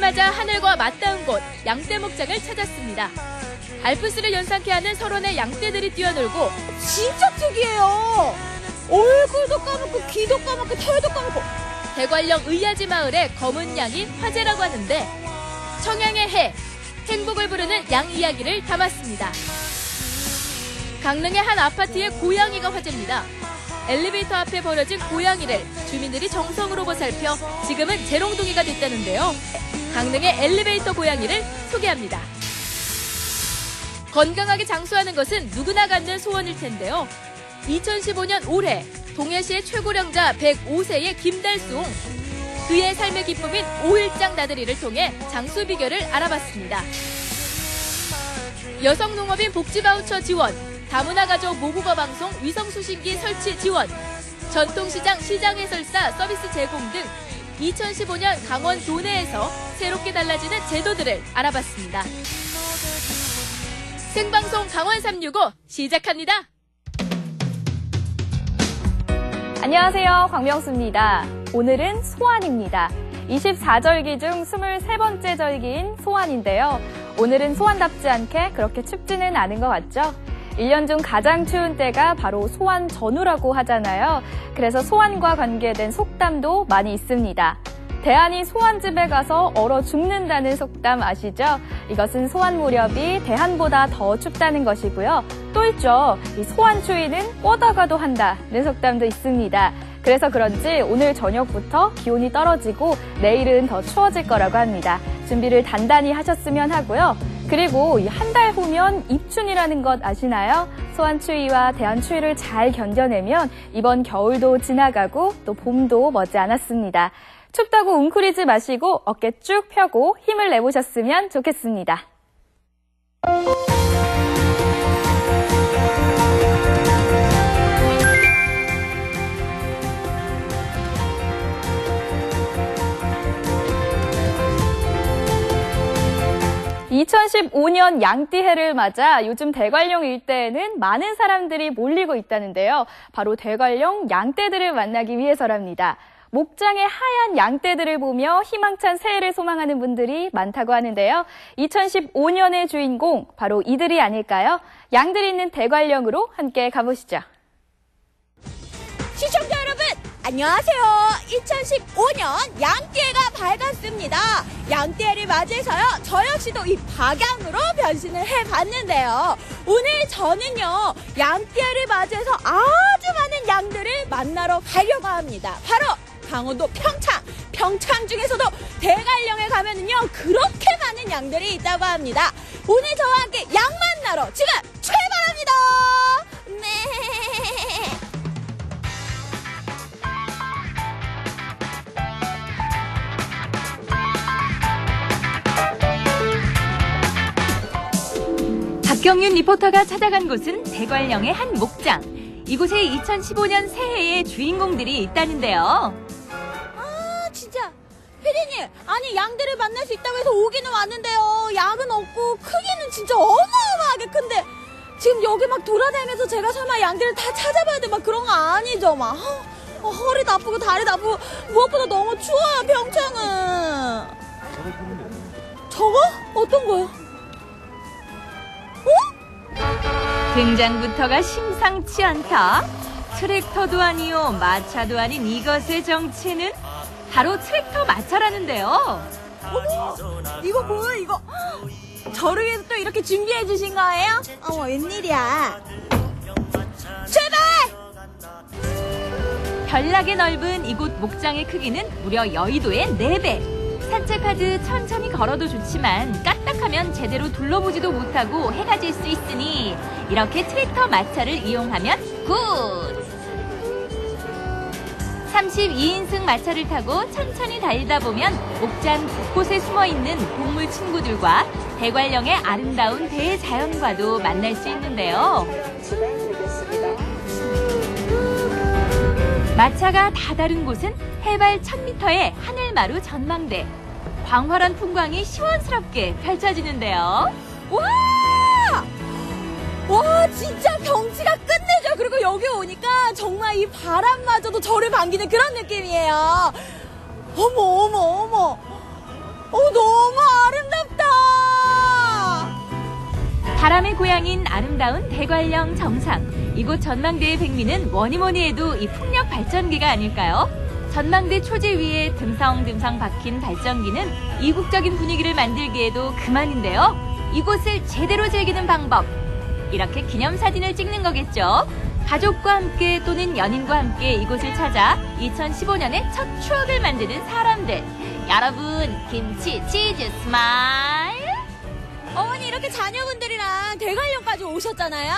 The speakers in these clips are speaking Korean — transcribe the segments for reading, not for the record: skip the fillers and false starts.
가자 하늘과 맞닿은 곳 양떼 목장을 찾았습니다. 알프스를 연상케 하는 설원의 양떼들이 뛰어놀고 진짜 특이해요. 얼굴도 까맣고 귀도 까맣고 털도 까맣고. 대관령 의야지 마을의 검은 양이 화제라고 하는데 청양의 해, 행복을 부르는 양 이야기를 담았습니다. 강릉의 한 아파트의 고양이가 화제입니다. 엘리베이터 앞에 버려진 고양이를 주민들이 정성으로 보살펴 지금은 재롱둥이가 됐다는데요. 강릉의 엘리베이터 고양이를 소개합니다. 건강하게 장수하는 것은 누구나 갖는 소원일 텐데요. 2015년 올해 동해시의 최고령자 105세의 김달송. 그의 삶의 기쁨인 5일장 나들이를 통해 장수 비결을 알아봤습니다. 여성농업인 복지바우처 지원, 다문화 가족 모국어 방송 위성수신기 설치 지원, 전통시장 시장 해설사 서비스 제공 등 2015년 강원 도내에서 새롭게 달라지는 제도들을 알아봤습니다. 생방송 강원 365 시작합니다. 안녕하세요. 광명수입니다. 오늘은 소환입니다. 24절기 중 23번째 절기인 소환인데요. 오늘은 소환답지 않게 그렇게 춥지는 않은 것 같죠? 1년 중 가장 추운 때가 바로 소환 전후라고 하잖아요. 그래서 소환과 관계된 속담도 많이 있습니다. 대한이 소환집에 가서 얼어 죽는다는 속담 아시죠? 이것은 소환 무렵이 대한보다 더 춥다는 것이고요. 또 있죠. 이 소환 추위는 꿔다가도 한다는 속담도 있습니다. 그래서 그런지 오늘 저녁부터 기온이 떨어지고 내일은 더 추워질 거라고 합니다. 준비를 단단히 하셨으면 하고요. 그리고 한 달 후면 입춘이라는 것 아시나요? 소환 추위와 대한 추위를 잘 견뎌내면 이번 겨울도 지나가고 또 봄도 머지 않았습니다. 춥다고 웅크리지 마시고 어깨 쭉 펴고 힘을 내보셨으면 좋겠습니다. 2015년 양띠해를 맞아 요즘 대관령 일대에는 많은 사람들이 몰리고 있다는데요. 바로 대관령 양떼들을 만나기 위해서랍니다. 목장의 하얀 양떼들을 보며 희망찬 새해를 소망하는 분들이 많다고 하는데요. 2015년의 주인공 바로 이들이 아닐까요? 양들이 있는 대관령으로 함께 가보시죠. 시청자 여러분 안녕하세요. 2015년 양띠해가 밝았습니다. 양띠해를 맞이해서요. 저 역시도 이 박양으로 변신을 해봤는데요. 오늘 저는요. 양띠해를 맞이해서 아주 많은 양들을 만나러 가려고 합니다. 바로 강원도 평창 중에서도 대관령에 가면은요 그렇게 많은 양들이 있다고 합니다. 오늘 저와 함께 양 만나러 지금 출발합니다. 네. 박경윤 리포터가 찾아간 곳은 대관령의 한 목장. 이곳에 2015년 새해의 주인공들이 있다는데요. 진짜 피디님, 아니 양들을 만날 수 있다고 해서 오기는 왔는데요. 양은 없고 크기는 진짜 어마어마하게 큰데 지금 여기 막 돌아다니면서 제가 설마 양들을 다 찾아봐야 돼 막 그런 거 아니죠? 막 허리도 아프고 다리도 아프고 무엇보다 너무 추워요 평창은. 저거? 어떤 거요? 등장부터가 심상치 않다. 트랙터도 아니요 마차도 아닌 이것의 정체는 바로 트랙터 마차라는데요. 어머, 이거 뭐야 이거? 저를 위해서 또 이렇게 준비해 주신 거예요? 어머, 웬일이야. 출발! 별나게 넓은 이곳 목장의 크기는 무려 여의도의 4배. 산책하듯 천천히 걸어도 좋지만 까딱하면 제대로 둘러보지도 못하고 해가 질 수 있으니 이렇게 트랙터 마차를 이용하면 굿! 32인승 마차를 타고 천천히 달리다 보면 목장 곳곳에 숨어있는 동물 친구들과 대관령의 아름다운 대자연과도 만날 수 있는데요. 마차가 다다른 곳은 해발 1000m의 하늘마루 전망대. 광활한 풍광이 시원스럽게 펼쳐지는데요. 와, 진짜 경치가 끝내줘. 그리고 여기 오니까 정말 이 바람마저도 저를 반기는 그런 느낌이에요. 어머. 너무 아름답다. 바람의 고향인 아름다운 대관령 정상. 이곳 전망대의 백미는 뭐니뭐니 해도 이 풍력 발전기가 아닐까요? 전망대 초지 위에 듬성듬성 박힌 발전기는 이국적인 분위기를 만들기에도 그만인데요. 이곳을 제대로 즐기는 방법. 이렇게 기념사진을 찍는 거겠죠. 가족과 함께 또는 연인과 함께 이곳을 찾아 2015년에 첫 추억을 만드는 사람들. 여러분, 김치, 치즈, 스마일. 어머니 이렇게 자녀분들이랑 대관령까지 오셨잖아요.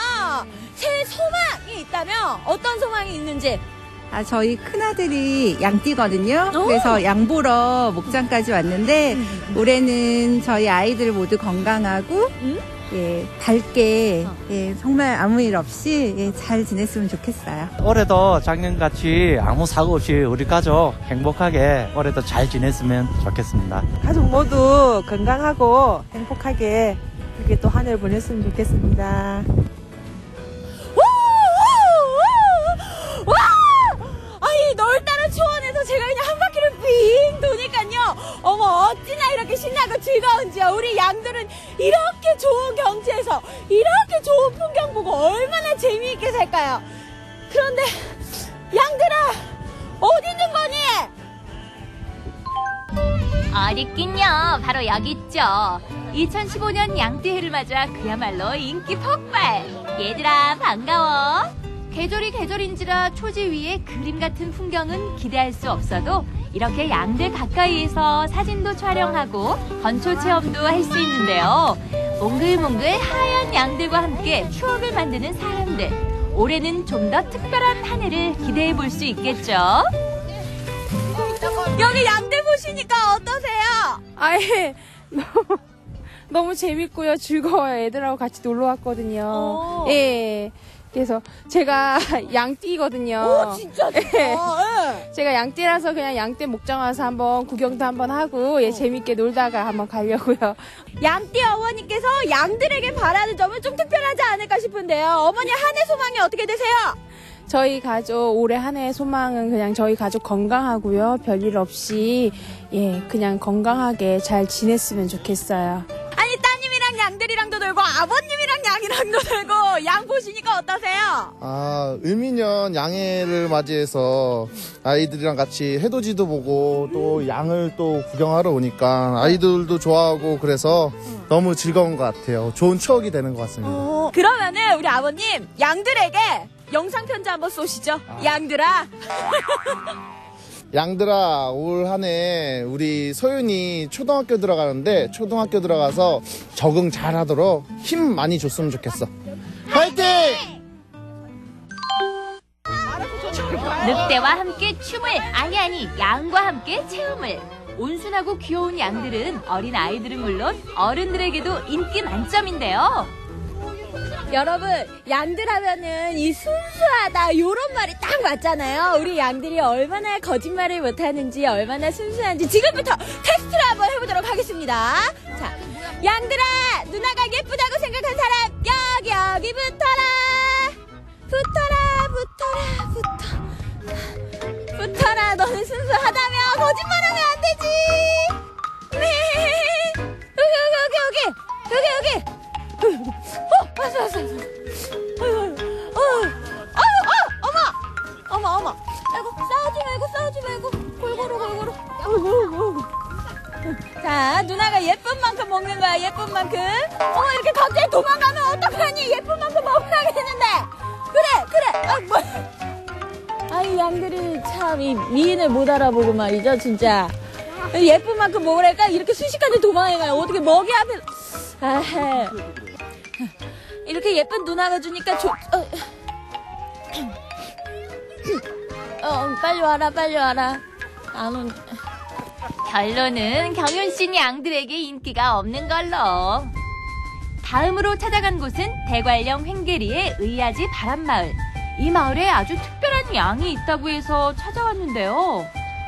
새 소망이 있다면 어떤 소망이 있는지. 저희 큰아들이 양띠거든요. 그래서 양 보러 목장까지 왔는데 올해는 저희 아이들 모두 건강하고 예, 밝게 예, 정말 아무 일 없이 예, 잘 지냈으면 좋겠어요. 올해도 작년같이 아무 사고 없이 우리 가족 행복하게 올해도 잘 지냈으면 좋겠습니다. 가족 모두 건강하고 행복하게 이렇게 또 한 해를 보냈으면 좋겠습니다. 와! 아니 넓다른 초원에서 제가 그냥 한 바퀴를 빙 도니까요. 어머 어찌나 이렇게 신나고 즐거운지요. 우리 양들은 이렇게 좋은 경치에서 이렇게 좋은 풍경 보고 얼마나 재미있게 살까요? 그런데 양들아 어디 있는 거니? 어디 있긴요. 바로 여기 있죠. 2015년 양띠해를 맞아 그야말로 인기 폭발. 얘들아 반가워. 계절이 계절인지라 초지 위에 그림 같은 풍경은 기대할 수 없어도 이렇게 양들 가까이에서 사진도 촬영하고 건초 체험도 할 수 있는데요. 몽글몽글 하얀 양들과 함께 추억을 만드는 사람들. 올해는 좀 더 특별한 한 해를 기대해 볼 수 있겠죠. 여기 양들 보시니까 어떠세요? 아예 너무 재밌고요. 즐거워요. 애들하고 같이 놀러 왔거든요. 예. 그래서 제가 양띠거든요. 진짜 좋다. 예. 제가 양띠라서 그냥 양떼 목장 와서 한번 구경도 한번 하고 예, 재밌게 놀다가 한번 가려고요. 양띠 어머니께서 양들에게 바라는 점은 좀 특별하지 않을까 싶은데요. 어머니 한 해 소망이 어떻게 되세요? 저희 가족 올해 한 해 소망은 그냥 저희 가족 건강하고요. 별일 없이 예, 그냥 건강하게 잘 지냈으면 좋겠어요. 아니 따님이랑 양들이랑도 놀고 아버님이랑 양이랑도 놀고 양 보시니까 어떠세요? 을미년 양해를 맞이해서 아이들이랑 같이 해돋이도 보고 또 양을 또 구경하러 오니까 아이들도 좋아하고 그래서 너무 즐거운 것 같아요. 좋은 추억이 되는 것 같습니다. 그러면은 우리 아버님 양들에게 영상 편지 한번 쏘시죠. 양들아. 양들아, 올 한 해 우리 소윤이 초등학교 들어가는데 초등학교 들어가서 적응 잘하도록 힘 많이 줬으면 좋겠어. 화이팅! 늑대와 함께 춤을 아니 양과 함께 체험을. 온순하고 귀여운 양들은 어린 아이들은 물론 어른들에게도 인기 만점인데요. 여러분 양들 하면은 이 순수하다 요런 말이 딱 맞잖아요. 우리 양들이 얼마나 거짓말을 못하는지 얼마나 순수한지 지금부터 테스트를 한번 해보도록 하겠습니다. 자, 양들아 누나가 예쁘다고 생각한 사람 여기 붙어라. 붙어라. 너는 순수하다며 거짓말하면 안 되지. 네. 여기. 왔어. 어머. 아이고, 싸우지 말고. 골고루. 자, 누나가 예쁜 만큼 먹는 거야, 예쁜 만큼. 어머, 이렇게 갑자기 도망가면 어떡하니? 예쁜 만큼 먹어야겠는데. 그래. 아이, 양들이 참, 이 미인을 못 알아보고 말이죠, 진짜. 예쁜 만큼 먹으라니까 이렇게 순식간에 도망가요. 어떻게 먹이 앞에. 아헤. 이렇게 예쁜 누나가 주니까 빨리 와라. 안 온. 결론은 경윤 씨는 양들에게 인기가 없는 걸로. 다음으로 찾아간 곳은 대관령 횡계리의 의아지 바람마을. 이 마을에 아주 특별한 양이 있다고 해서 찾아왔는데요.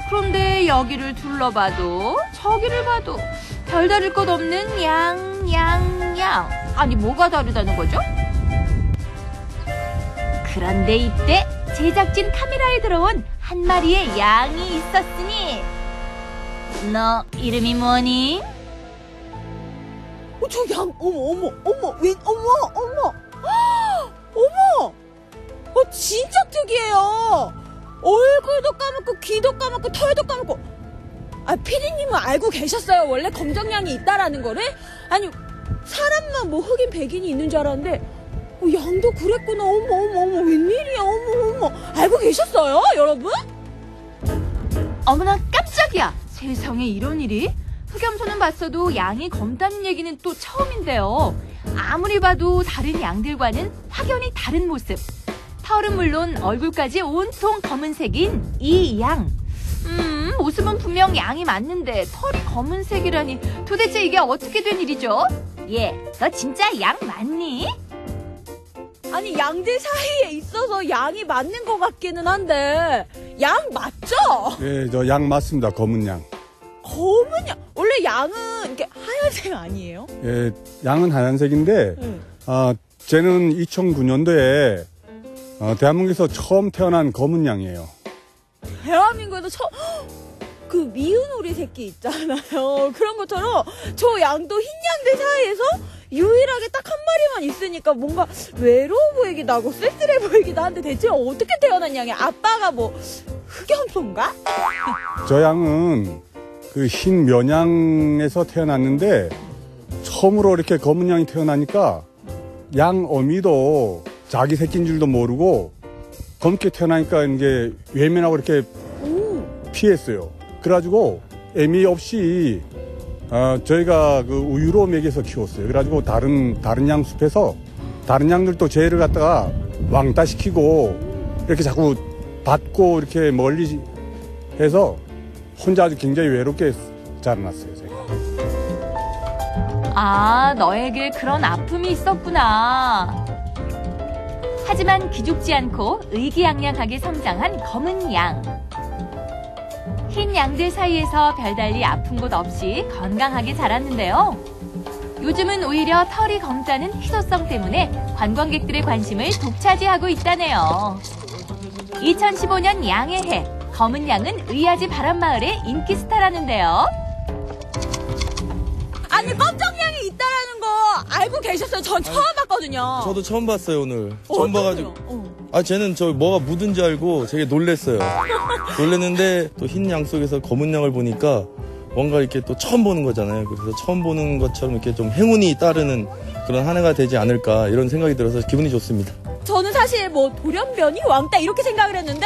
그런데 여기를 둘러봐도 저기를 봐도 별다를 것 없는 양. 아니 뭐가 다르다는 거죠? 그런데 이때 제작진 카메라에 들어온 한 마리의 양이 있었으니 너 이름이 뭐니? 저 양, 어머, 어머! 진짜 특이해요! 얼굴도 까맣고, 귀도 까맣고, 털도 까맣고. 피디님은 알고 계셨어요? 원래 검정양이 있다라는 거를? 아니, 사람만 뭐 흑인, 백인이 있는 줄 알았는데, 양도 그랬구나. 어머, 웬일이야, 어머. 알고 계셨어요, 여러분? 어머나 깜짝이야. 세상에 이런 일이? 흑염소는 봤어도 양이 검다는 얘기는 또 처음인데요. 아무리 봐도 다른 양들과는 확연히 다른 모습. 털은 물론 얼굴까지 온통 검은색인 이 양. 모습은 분명 양이 맞는데 털이 검은색이라니 도대체 이게 어떻게 된 일이죠? 너 진짜 양 맞니? 아니, 양들 사이에 있어서 양이 맞는 것 같기는 한데, 양 맞죠? 네, 저 양 맞습니다. 검은 양. 검은 양. 원래 양은 이렇게 하얀색 아니에요? 예, 양은 하얀색인데, 쟤는 2009년도에 대한민국에서 처음 태어난 검은 양이에요. 대한민국에서 그 미운 오리 새끼 있잖아요. 그런 것처럼 저 양도 흰 양들 사이에서 유일하게 딱 한 마리만 있으니까 뭔가 외로워 보이기도 하고 쓸쓸해 보이기도 한데 대체 어떻게 태어난 양이야? 아빠가 뭐 흑염소인가? 저 양은 그 흰 면양에서 태어났는데 처음으로 이렇게 검은 양이 태어나니까 양 어미도 자기 새끼인 줄도 모르고 검게 태어나니까 이게 외면하고 이렇게 피했어요. 그래가지고 애미 없이 저희가 그 우유로 먹여서 키웠어요. 그래가지고 다른 양 숲에서 다른 양들도 쟤를 갖다가 왕따 시키고 이렇게 자꾸 받고 이렇게 멀리 해서 혼자 아주 굉장히 외롭게 자라났어요, 제가. 너에게 그런 아픔이 있었구나. 하지만 기죽지 않고 의기양양하게 성장한 검은 양. 흰 양들 사이에서 별달리 아픈 곳 없이 건강하게 자랐는데요. 요즘은 오히려 털이 검다는 희소성 때문에 관광객들의 관심을 독차지하고 있다네요. 2015년 양의 해, 검은 양은 의아지 바람마을의 인기 스타라는데요. 아니, 검정양이 있다라는 거 알고 계셨어요? 전 처음 봤거든요. 저도 처음 봤어요, 오늘. 처음 봐가지고. 쟤는 뭐가 묻은 줄 알고 되게 놀랬어요. 놀랬는데 또 흰 양 속에서 검은 양을 보니까 뭔가 이렇게 또 처음 보는 거잖아요. 그래서 처음 보는 것처럼 이렇게 좀 행운이 따르는 그런 한 해가 되지 않을까 이런 생각이 들어서 기분이 좋습니다. 저는 사실 뭐 돌연변이 왕따 이렇게 생각을 했는데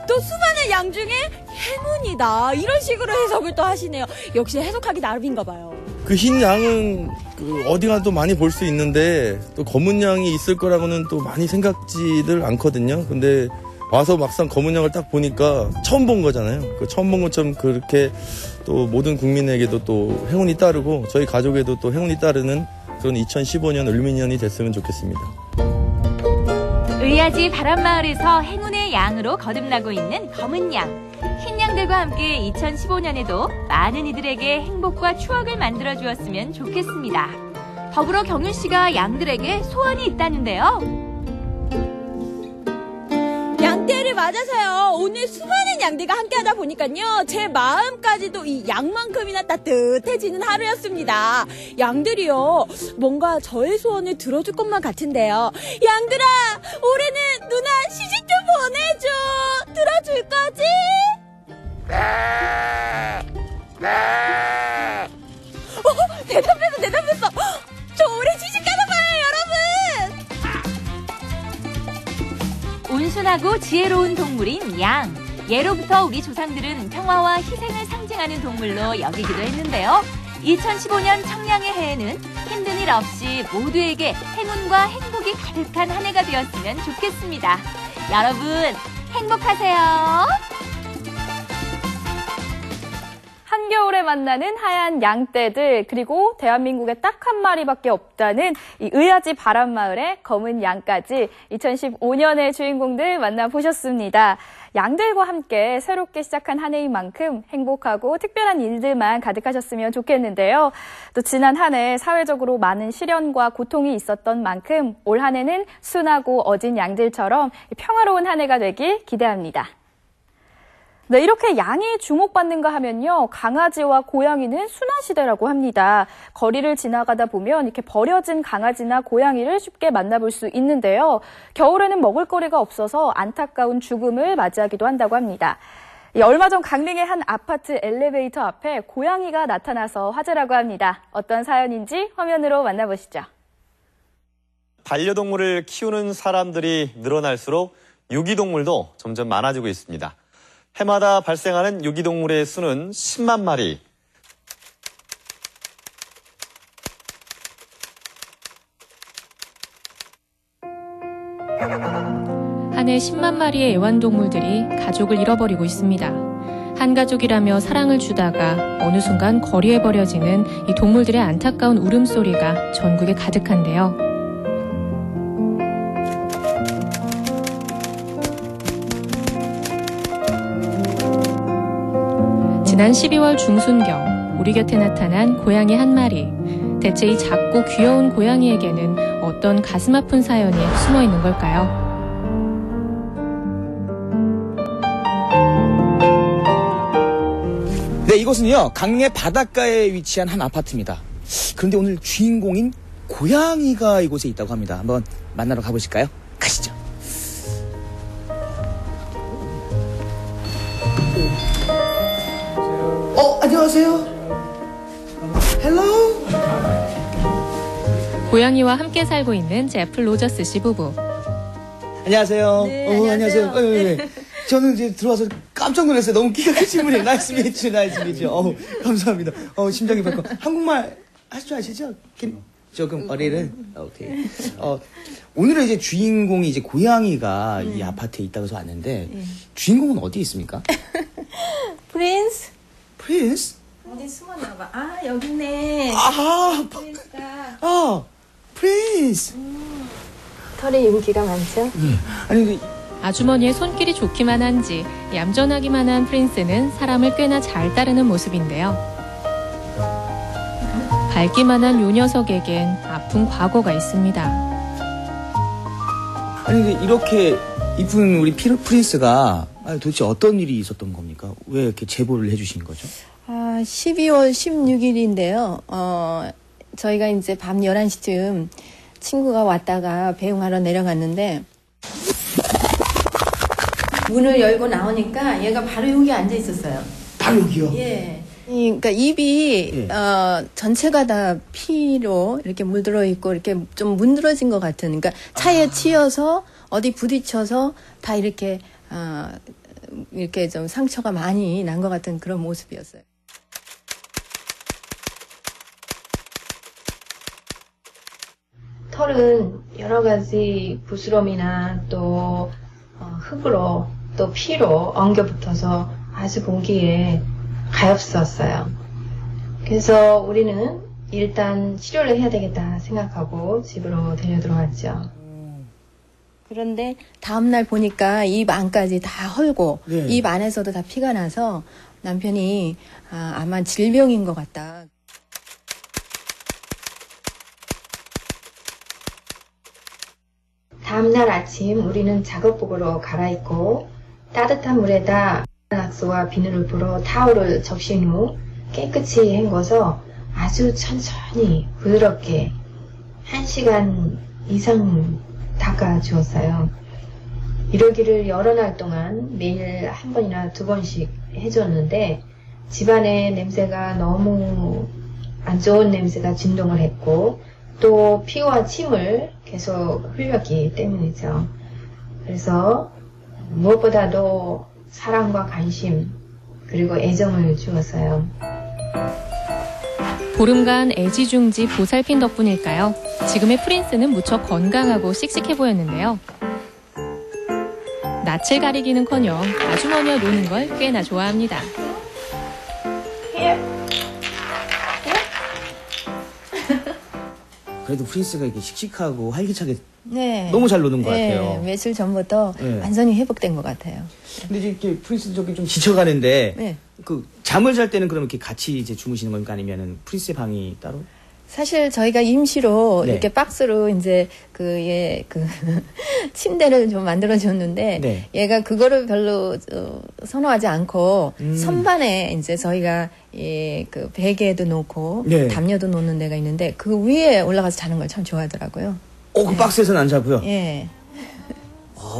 또 수많은 양 중에 행운이다 이런 식으로 해석을 또 하시네요. 역시 해석하기 나름인가 봐요. 그 흰 양은 어디 가도 많이 볼 수 있는데 또 검은 양이 있을 거라고는 또 많이 생각지들 않거든요. 근데 와서 막상 검은 양을 딱 보니까 처음 본 거잖아요. 그 처음 본 것처럼 그렇게 또 모든 국민에게도 또 행운이 따르고 저희 가족에도 또 행운이 따르는 그런 2015년 을미년이 됐으면 좋겠습니다. 의아지 바람마을에서 행운의 양으로 거듭나고 있는 검은 양. 흰 양들과 함께 2015년에도 많은 이들에게 행복과 추억을 만들어 주었으면 좋겠습니다. 더불어 경윤 씨가 양들에게 소원이 있다는데요. 양떼를 맞아서요. 오늘 수많은 양들과 함께하다 보니까요. 제 마음까지도 이 양만큼이나 따뜻해지는 하루였습니다. 양들이요. 뭔가 저의 소원을 들어줄 것만 같은데요. 양들아, 올해는 누나 시집 좀 보내줘. 들어줄 거지? 대답했어. 저 올해 시집 가나 봐요, 여러분. 온순하고 지혜로운 동물인 양. 예로부터 우리 조상들은 평화와 희생을 상징하는 동물로 여기기도 했는데요. 2015년 청량의 해에는 힘든 일 없이 모두에게 행운과 행복이 가득한 한 해가 되었으면 좋겠습니다. 여러분, 행복하세요. 한겨울에 만나는 하얀 양떼들, 그리고 대한민국에 딱 한 마리밖에 없다는 이 의아지 바람마을의 검은 양까지 2015년의 주인공들 만나보셨습니다. 양들과 함께 새롭게 시작한 한 해인 만큼 행복하고 특별한 일들만 가득하셨으면 좋겠는데요. 또 지난 한 해 사회적으로 많은 시련과 고통이 있었던 만큼 올 한 해는 순하고 어진 양들처럼 평화로운 한 해가 되길 기대합니다. 네, 이렇게 양이 주목받는가 하면요. 강아지와 고양이는 순환시대라고 합니다. 거리를 지나가다 보면 이렇게 버려진 강아지나 고양이를 쉽게 만나볼 수 있는데요. 겨울에는 먹을거리가 없어서 안타까운 죽음을 맞이하기도 한다고 합니다. 얼마 전 강릉의 한 아파트 엘리베이터 앞에 고양이가 나타나서 화제라고 합니다. 어떤 사연인지 화면으로 만나보시죠. 반려동물을 키우는 사람들이 늘어날수록 유기동물도 점점 많아지고 있습니다. 해마다 발생하는 유기동물의 수는 10만 마리. 한 해 10만 마리의 애완동물들이 가족을 잃어버리고 있습니다. 한 가족이라며 사랑을 주다가 어느 순간 거리에 버려지는 이 동물들의 안타까운 울음소리가 전국에 가득한데요. 지난 12월 중순경 우리 곁에 나타난 고양이 한 마리. 대체 이 작고 귀여운 고양이에게는 어떤 가슴 아픈 사연이 숨어 있는 걸까요? 네, 이곳은요, 강릉의 바닷가에 위치한 한 아파트입니다. 그런데 오늘 주인공인 고양이가 이곳에 있다고 합니다. 한번 만나러 가보실까요? 가시죠. 안녕하세요. 헬로. 고양이와 함께 살고 있는 제프 로저스 씨 부부. 안녕하세요. 네, 안녕하세요. 안녕하세요. 네. 저는 이제 들어와서 깜짝 놀랐어요. 너무 기가 크신 분이에요. 나이스 미츠. 감사합니다. 심장이 벌컥. 한국말 할 줄 아시죠? 조금 어리는? 오케이. 오늘은 이제 주인공이 이제 고양이가 이 아파트에 있다고 해서 왔는데, 주인공은 어디에 있습니까? 프린스? 프린스? 어디 숨었나 봐. 아, 여기 있네. 프린스가. 프린스. 털이 인기가 많죠? 네. 아니, 아주머니의 손길이 좋기만 한지 얌전하기만 한 프린스는 사람을 꽤나 잘 따르는 모습인데요. 밝기만 한 요 녀석에겐 아픈 과거가 있습니다. 아니, 이렇게 이쁜 우리 프린스가 도대체 어떤 일이 있었던 겁니까? 왜 이렇게 제보를 해주신 거죠? 12월 16일인데요. 저희가 이제 밤 11시쯤 친구가 왔다가 배웅하러 내려갔는데 문을 열고 나오니까 얘가 바로 여기 앉아 있었어요. 바로 여기요? 예. 그러니까 입이 전체가 다 피로 이렇게 물들어 있고 이렇게 좀 문드러진 것 같은. 그러니까 차에 치여서 어디 부딪혀서 다 이렇게 이렇게 좀 상처가 많이 난 것 같은 그런 모습이었어요. 털은 여러 가지 부스럼이나 또 흙으로 또 피로 엉겨 붙어서 아주 보기에 가엾었어요. 그래서 우리는 일단 치료를 해야 되겠다 생각하고 집으로 데려 들어왔죠. 그런데 다음날 보니까 입 안까지 다 헐고 입 안에서도 다 피가 나서 남편이 아마 질병인 것 같다. 다음날 아침 우리는 작업복으로 갈아입고 따뜻한 물에다 락스와 비누를 불어 타올을 적신 후 깨끗이 헹궈서 아주 천천히 부드럽게 1시간 이상 닦아주었어요. 이러기를 여러 날 동안 매일 한 번이나 2번씩 해줬는데 집안의 냄새가 너무 안 좋은 냄새가 진동을 했고 또 피와 침을 계속 흘렸기 때문이죠. 그래서 무엇보다도 사랑과 관심 그리고 애정을 주었어요. 보름간 애지중지 보살핀 덕분일까요? 지금의 프린스는 무척 건강하고 씩씩해 보였는데요. 낯을 가리기는커녕 아주머니와 노는 걸 꽤나 좋아합니다. 그래도 프린스가 이렇게 씩씩하고 활기차게 너무 잘 노는 것 같아요. 며칠 전부터 완전히 회복된 것 같아요. 근데 이제 이렇게 프린스 저기 좀 지쳐가는데 그 잠을 잘 때는 그럼 이렇게 같이 이제 주무시는 겁니까? 아니면은 프린스의 방이 따로? 사실 저희가 임시로 네. 이렇게 박스로 이제 침대를 좀 만들어줬는데 네. 얘가 그거를 별로 선호하지 않고 선반에 이제 저희가 그 베개도 놓고 네. 담요도 놓는 데가 있는데 그 위에 올라가서 자는 걸 참 좋아하더라고요. 그 박스에서는 안 자고요. 예.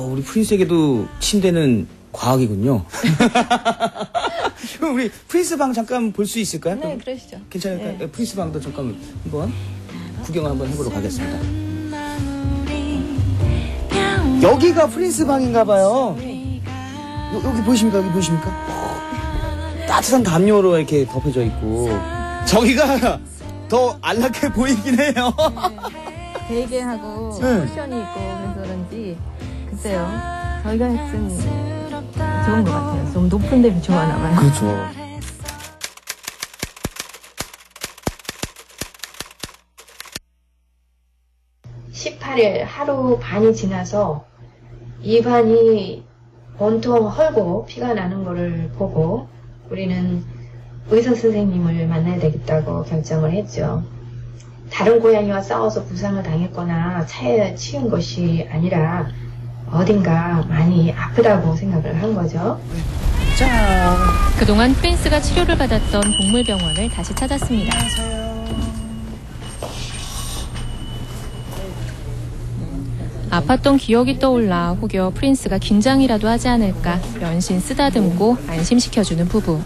우리 프린스에게도 침대는 과학이군요. 그럼 우리 프린스 방 잠깐 볼 수 있을까요? 네, 그러시죠. 괜찮을까요? 네, 프린스 방도 잠깐 한번 구경을 한번 해보러 가겠습니다. 여기가 프린스 방인가 봐요. 여기 보이십니까? 여기 보이십니까? 따뜻한 담요로 이렇게 덮여져 있고 저기가 더 안락해 보이긴 해요. 베개하고 네. 쿠션이 있고 그래서 그런지 글쎄요. 저희가 했은 좋은 것 같아요. 좀 높은 데 좋아하나 봐요. 그렇죠. (18일) 하루 반이 지나서 입안이 온통 헐고 피가 나는 거를 보고 우리는 의사 선생님을 만나야 되겠다고 결정을 했죠. 다른 고양이와 싸워서 부상을 당했거나 차에 치인 것이 아니라 어딘가 많이 아프다고 생각을 한 거죠. 그동안 프린스가 치료를 받았던 동물병원을 다시 찾았습니다. 아팠던 기억이 떠올라 혹여 프린스가 긴장이라도 하지 않을까 연신 쓰다듬고 안심시켜주는 부부.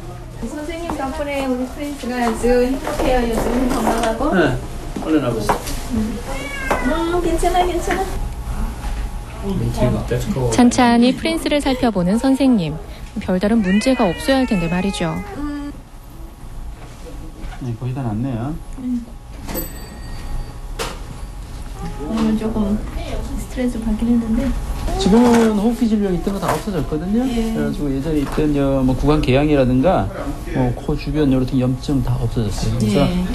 선생님 덕분에 우리 프린스가 아주 행복해요. 요즘 건강하고. 네, 얼른 와보세요. 괜찮아. 찬찬히 프린스를 살펴보는 선생님. 별다른 문제가 없어야 할 텐데 말이죠. 네, 거의 다 났네요. 오늘 조금 스트레스 받긴 했는데. 지금은 호흡기 질병이 있던 거 다 없어졌거든요. 예. 그래가지고 예전에 있던 뭐 구강 개양이라든가 코 주변 이런 염증 다 없어졌어요. 그래서 예.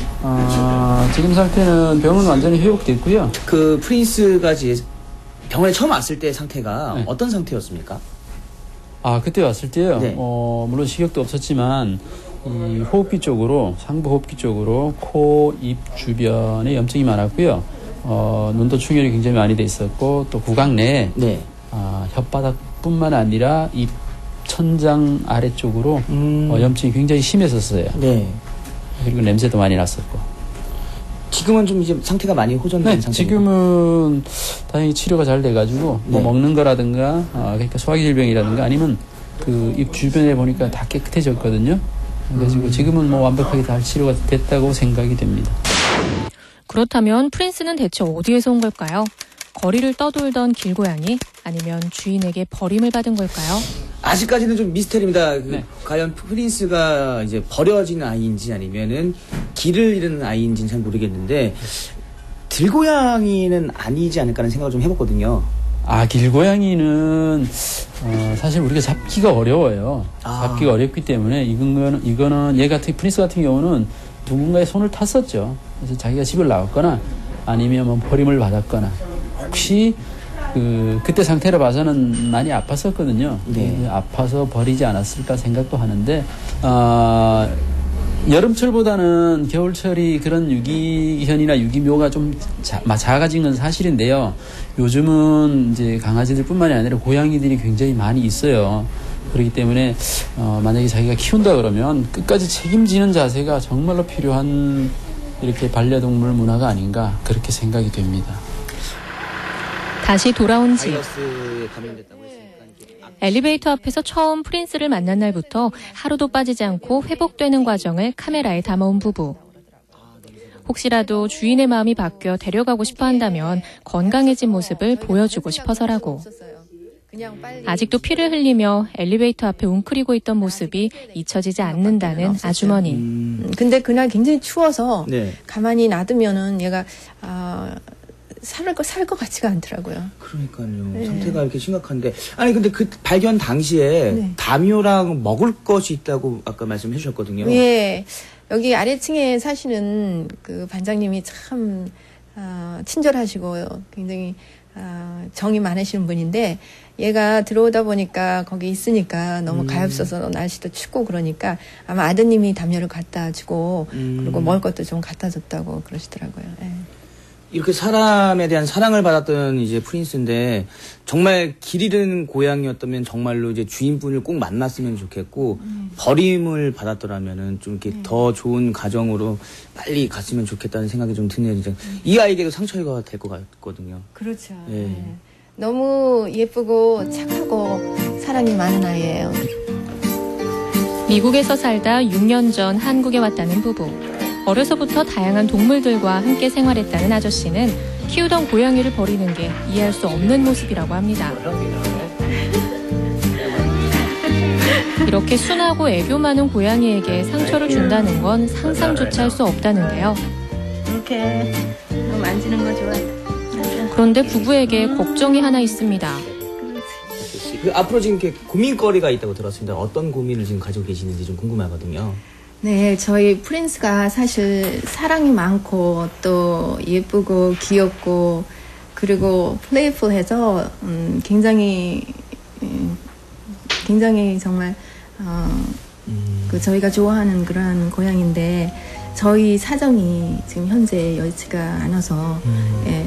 지금 상태는 병은 완전히 회복됐고요. 그 프린스가 이제 병원에 처음 왔을 때 상태가 네. 어떤 상태였습니까? 그때 왔을 때요. 네. 물론 식욕도 없었지만 이 호흡기 쪽으로 상부 호흡기 쪽으로 코, 입 주변에 염증이 많았고요. 눈도 충혈이 굉장히 많이 돼 있었고 또 구강 내에 네. 혓바닥뿐만 아니라 입 천장 아래쪽으로 염증이 굉장히 심했었어요. 네. 그리고 냄새도 많이 났었고. 지금은 좀 이제 상태가 많이 호전된 상태입니다. 지금은 다행히 치료가 잘 돼가지고 뭐 먹는 거라든가 그러니까 소화기 질병이라든가 아니면 그 입 주변에 보니까 다 깨끗해졌거든요. 그래가지고 지금은 뭐 완벽하게 다 치료가 됐다고 생각이 됩니다. 그렇다면 프린스는 대체 어디에서 온 걸까요? 거리를 떠돌던 길고양이 아니면 주인에게 버림을 받은 걸까요? 아직까지는 좀 미스터리입니다. 네. 과연 프린스가 이제 버려진 아이인지 아니면은 길을 잃은 아이인지는 잘 모르겠는데 들고양이는 아니지 않을까 하는 생각을 좀 해봤거든요. 길고양이는 사실 우리가 잡기가 어려워요. 잡기가 어렵기 때문에 이거는 얘 같은 프린스 같은 경우는 누군가의 손을 탔었죠. 그래서 자기가 집을 나왔거나 아니면 뭐 버림을 받았거나 혹시 그때 상태를 봐서는 많이 아팠었거든요. 네. 아파서 버리지 않았을까 생각도 하는데 여름철보다는 겨울철이 그런 유기현이나 유기묘가 좀 작아진 건 사실인데요. 요즘은 이제 강아지들뿐만이 아니라 고양이들이 굉장히 많이 있어요. 그렇기 때문에 만약에 자기가 키운다 그러면 끝까지 책임지는 자세가 정말로 필요한 이렇게 반려동물 문화가 아닌가 그렇게 생각이 됩니다. 다시 돌아온 집. 바이러스에 감염됐다고 했으니까 엘리베이터 앞에서 처음 프린스를 만난 날부터 하루도 빠지지 않고 회복되는 과정을 카메라에 담아온 부부. 혹시라도 주인의 마음이 바뀌어 데려가고 싶어 한다면 건강해진 모습을 보여주고 싶어서라고. 아직도 피를 흘리며 엘리베이터 앞에 웅크리고 있던 모습이 잊혀지지 않는다는 아주머니. 근데 그날 굉장히 추워서 네. 가만히 놔두면은 얘가 살 것 같지가 않더라고요. 그러니까요. 네. 상태가 이렇게 심각한데. 아니, 근데 그 발견 당시에 네. 담요랑 먹을 것이 있다고 아까 말씀해 주셨거든요. 예. 여기 아래층에 사시는 그 반장님이 참 친절하시고 굉장히 정이 많으신 분인데 얘가 들어오다 보니까 거기 있으니까 너무 가엾어서 날씨도 춥고 그러니까 아마 아드님이 담요를 갖다 주고 그리고 먹을 것도 좀 갖다 줬다고 그러시더라고요. 예. 이렇게 사람에 대한 사랑을 받았던 이제 프린스인데 정말 길 잃은 고양이였다면 정말로 이제 주인분을 꼭 만났으면 좋겠고 버림을 받았더라면은 좀 이렇게 더 좋은 가정으로 빨리 갔으면 좋겠다는 생각이 좀 드네요. 진짜. 이 아이에게도 상처가 될 것 같거든요. 그렇죠. 예. 네. 너무 예쁘고 착하고 사랑이 많은 아이예요. 미국에서 살다 6년 전 한국에 왔다는 부부. 어려서부터 다양한 동물들과 함께 생활했다는 아저씨는 키우던 고양이를 버리는 게 이해할 수 없는 모습이라고 합니다. 이렇게 순하고 애교 많은 고양이에게 상처를 준다는 건 상상조차 할 수 없다는데요. 이렇게 만지는 거 좋아해. 그런데 부부에게 걱정이 하나 있습니다. 앞으로 지금 이렇게 고민거리가 있다고 들었습니다. 어떤 고민을 지금 가지고 계시는지 좀 궁금하거든요. 네, 저희 프린스가 사실 사랑이 많고 또 예쁘고 귀엽고 그리고 플레이풀해서 굉장히 정말 그 저희가 좋아하는 그런 고양인데 저희 사정이 지금 현재 여의치가 않아서 예,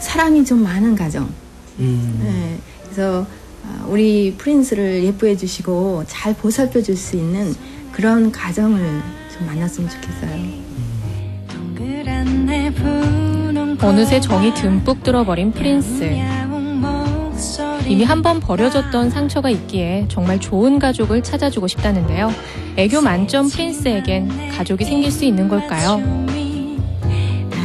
사랑이 좀 많은 가정. 예, 그래서 우리 프린스를 예뻐해 주시고 잘 보살펴 줄 수 있는 그런 가정을 좀 만났으면 좋겠어요. 어느새 정이 듬뿍 들어버린 프린스. 이미 한 번 버려졌던 상처가 있기에 정말 좋은 가족을 찾아주고 싶다는데요. 애교 만점 프린스에겐 가족이 생길 수 있는 걸까요?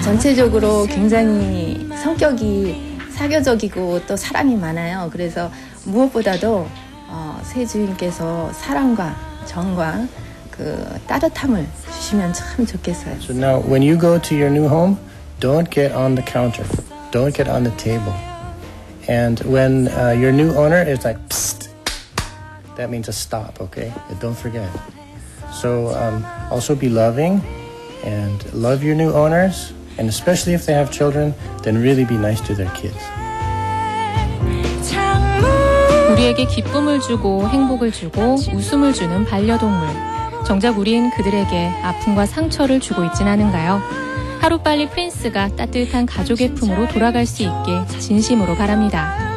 전체적으로 굉장히 성격이 사교적이고 또 사랑이 많아요. 그래서 무엇보다도 새 주인께서 사랑과 정과 그 따뜻함을 주시면 참 좋겠어요. So now when you go to your new home, don't get on the counter. Don't get on the table. And when your new owner is like, psst, that means a stop, okay? And don't forget. So also be loving and love your new owners. And especially if they have children, then really be nice to their kids. 우리에게 기쁨을 주고 행복을 주고 웃음을 주는 반려동물. 정작 우린 그들에게 아픔과 상처를 주고 있진 않은가요? 하루빨리 프린스가 따뜻한 가족의 품으로 돌아갈 수 있게 진심으로 바랍니다.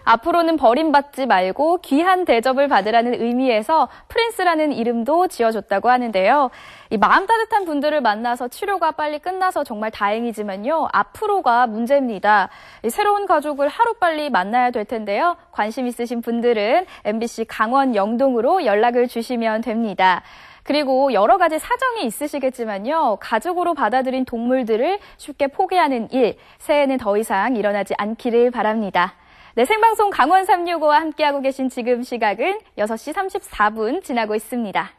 앞으로는 버림받지 말고 귀한 대접을 받으라는 의미에서 프린스라는 이름도 지어줬다고 하는데요. 이 마음 따뜻한 분들을 만나서 치료가 빨리 끝나서 정말 다행이지만요. 앞으로가 문제입니다. 이 새로운 가족을 하루빨리 만나야 될 텐데요. 관심 있으신 분들은 MBC 강원 영동으로 연락을 주시면 됩니다. 그리고 여러 가지 사정이 있으시겠지만요. 가족으로 받아들인 동물들을 쉽게 포기하는 일, 새해에는 더 이상 일어나지 않기를 바랍니다. 네, 생방송 강원 365와 함께하고 계신 지금 시각은 6시 34분 지나고 있습니다.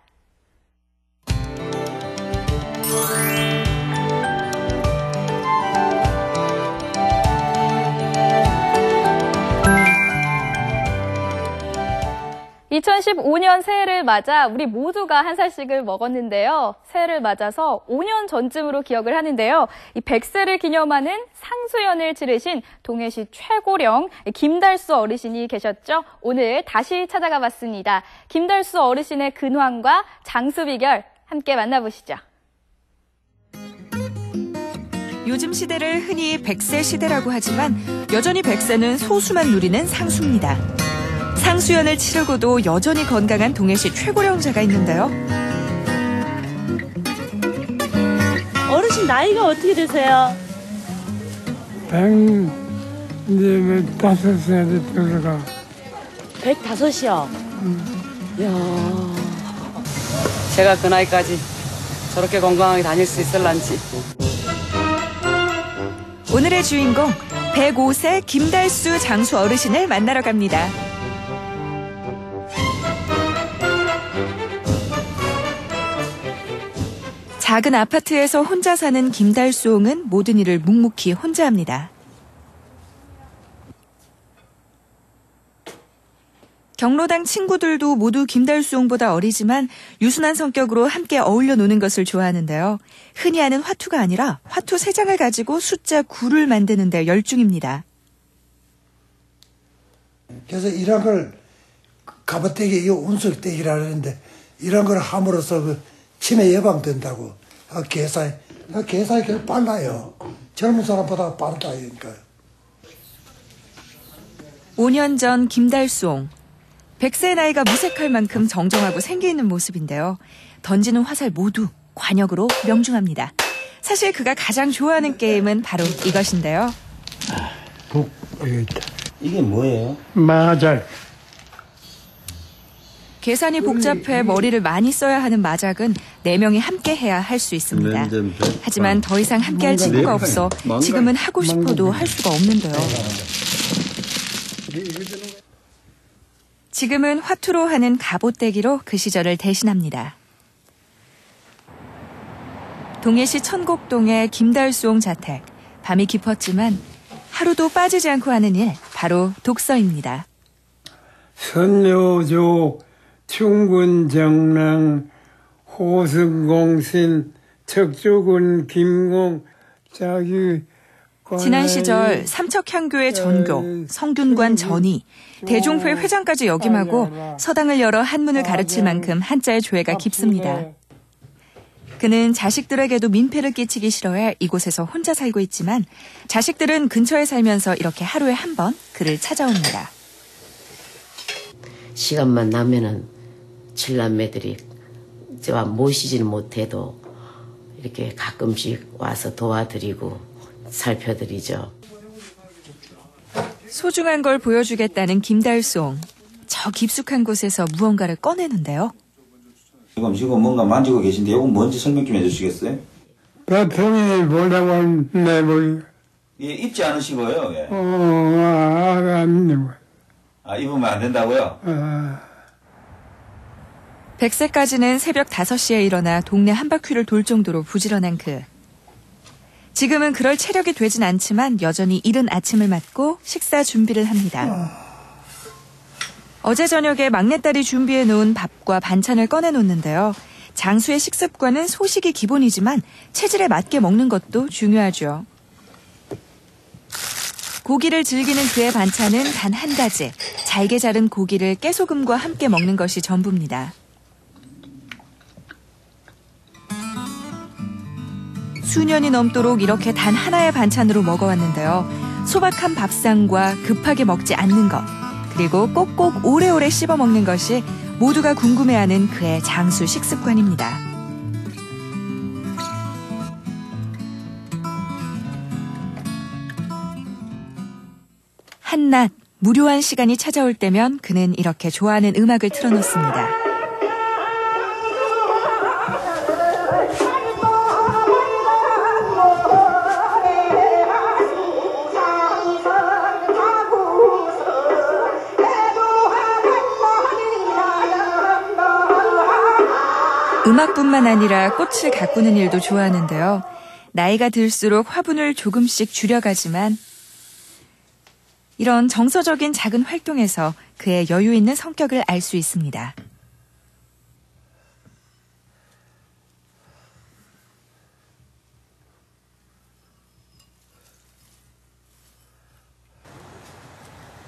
(2015년) 새해를 맞아 우리 모두가 한 살씩을 먹었는데요. 새해를 맞아서 5년 전쯤으로 기억을 하는데요. 이 100세를 기념하는 상수연을 치르신 동해시 최고령 김달수 어르신이 계셨죠. 오늘 다시 찾아가 봤습니다. 김달수 어르신의 근황과 장수 비결 함께 만나보시죠. 요즘 시대를 흔히 100세 시대라고 하지만 여전히 100세는 소수만 누리는 상수입니다. 상수연을 치르고도 여전히 건강한 동해시 최고령자가 있는데요. 어르신 나이가 어떻게 되세요? 105세 들어가. 105이요? 이야. 제가 그 나이까지 저렇게 건강하게 다닐 수 있을란지. 오늘의 주인공 105세 김달수 장수 어르신을 만나러 갑니다. 작은 아파트에서 혼자 사는 김달수옹은 모든 일을 묵묵히 혼자 합니다. 경로당 친구들도 모두 김달수옹보다 어리지만 유순한 성격으로 함께 어울려 노는 것을 좋아하는데요. 흔히 하는 화투가 아니라 화투 3장을 가지고 숫자 9를 만드는 데 열중입니다. 그래서 이런 걸 갑옷떼기, 이 운석떼기라 하는데 이런 걸 함으로써 그 치매 예방된다고. 계산이 빨라요. 젊은 사람보다 빠르다니까요. 5년 전 김달수옹. 100세의 나이가 무색할 만큼 정정하고 생기 있는 모습인데요. 던지는 화살 모두 관역으로 명중합니다. 사실 그가 가장 좋아하는 게임은 바로 이것인데요. 이게 뭐예요? 마작. 계산이 복잡해 머리를 많이 써야 하는 마작은 4명이 함께 해야 할 수 있습니다. 하지만 더 이상 함께 할 친구가 없어 지금은 하고 싶어도 할 수가 없는데요. 지금은 화투로 하는 갑옷떼기로 그 시절을 대신합니다. 동해시 천곡동의 김달수옹 자택. 밤이 깊었지만 하루도 빠지지 않고 하는 일, 바로 독서입니다. 선료조, 충군정랑, 호승공신, 척조군 김공, 지난 시절 삼척향교의 전교, 성균관 전이, 대종회 회장까지 역임하고 서당을 열어 한문을 가르칠 만큼 한자의 조예가 깊습니다. 그는 자식들에게도 민폐를 끼치기 싫어해 이곳에서 혼자 살고 있지만 자식들은 근처에 살면서 이렇게 하루에 한 번 그를 찾아옵니다. 시간만 나면은 칠남매들이 저와 모시지는 못해도 이렇게 가끔씩 와서 도와드리고 살펴드리죠. 소중한 걸 보여주겠다는 김달수옹. 저 깊숙한 곳에서 무언가를 꺼내는데요. 지금 뭔가 만지고 계신데 이건 뭔지 설명 좀 해주시겠어요? 바통이 보려고 하는데 뭐. 예, 입지 않으시고요. 예. 안 입어요. 아, 입으면 안 된다고요? 100세까지는 새벽 5시에 일어나 동네 한 바퀴를 돌 정도로 부지런한 그. 지금은 그럴 체력이 되진 않지만 여전히 이른 아침을 맞고 식사 준비를 합니다. 어제 저녁에 막내딸이 준비해 놓은 밥과 반찬을 꺼내 놓는데요. 장수의 식습관은 소식이 기본이지만 체질에 맞게 먹는 것도 중요하죠. 고기를 즐기는 그의 반찬은 단 한 가지. 잘게 자른 고기를 깨소금과 함께 먹는 것이 전부입니다. 수년이 넘도록 이렇게 단 하나의 반찬으로 먹어왔는데요. 소박한 밥상과 급하게 먹지 않는 것, 그리고 꼭꼭 오래오래 씹어 먹는 것이 모두가 궁금해하는 그의 장수 식습관입니다. 한낮 무료한 시간이 찾아올 때면 그는 이렇게 좋아하는 음악을 틀어놓습니다. 음악뿐만 아니라 꽃을 가꾸는 일도 좋아하는데요. 나이가 들수록 화분을 조금씩 줄여가지만 이런 정서적인 작은 활동에서 그의 여유 있는 성격을 알 수 있습니다.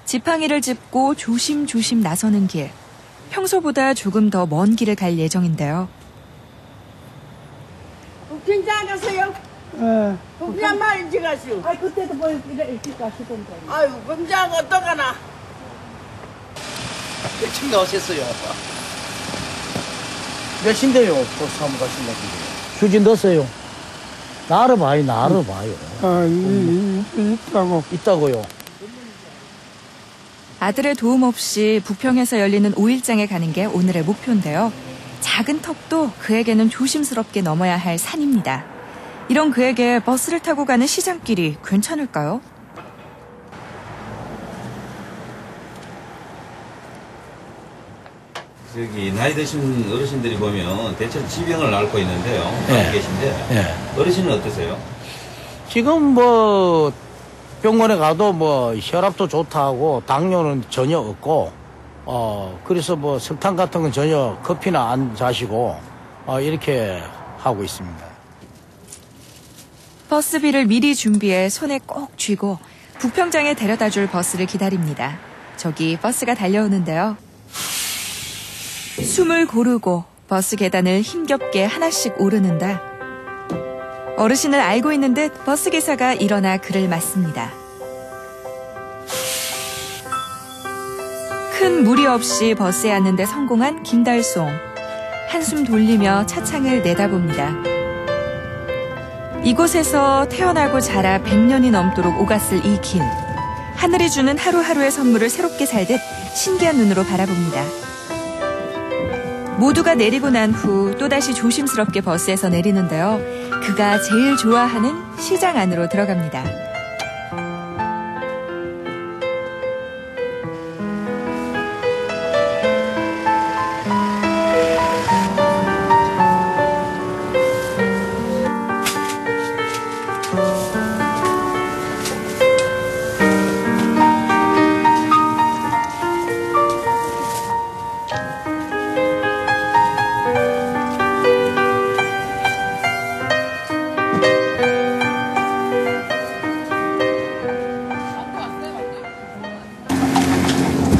지팡이를 짚고 조심조심 나서는 길. 평소보다 조금 더 먼 길을 갈 예정인데요. 국빈장 가세요. 국빈장 말 일찍 가시오. 아, 그때도 뭐 일찍 가시던데. 아유, 국빈장 어떡하나. 일찍 나오셨어요. 몇인데요? 또 사무 가신다고. 휴지 넣었어요. 나를 봐요, 나를 봐요. 있다고요. 아들의 도움 없이 부평에서 열리는 5일장에 가는 게 오늘의 목표인데요. 작은 턱도 그에게는 조심스럽게 넘어야 할 산입니다. 이런 그에게 버스를 타고 가는 시장길이 괜찮을까요? 저기 나이 드신 어르신들이 보면 대체로 지병을 앓고 있는데요. 네. 계신데 네. 어르신은 어떠세요? 지금 뭐 병원에 가도 뭐 혈압도 좋다고 당뇨는 전혀 없고 그래서 뭐 설탕 같은 건 전혀 커피나 안 자시고 이렇게 하고 있습니다. 버스비를 미리 준비해 손에 꼭 쥐고 부평장에 데려다줄 버스를 기다립니다. 저기 버스가 달려오는데요. 숨을 고르고 버스 계단을 힘겹게 하나씩 오르는다. 어르신을 알고 있는 듯 버스 기사가 일어나 그를 맞습니다. 큰 무리 없이 버스에 앉는 데 성공한 김달송. 한숨 돌리며 차창을 내다봅니다. 이곳에서 태어나고 자라 100년이 넘도록 오갔을 이 길. 하늘이 주는 하루하루의 선물을 새롭게 살듯 신기한 눈으로 바라봅니다. 모두가 내리고 난 후 또다시 조심스럽게 버스에서 내리는데요. 그가 제일 좋아하는 시장 안으로 들어갑니다.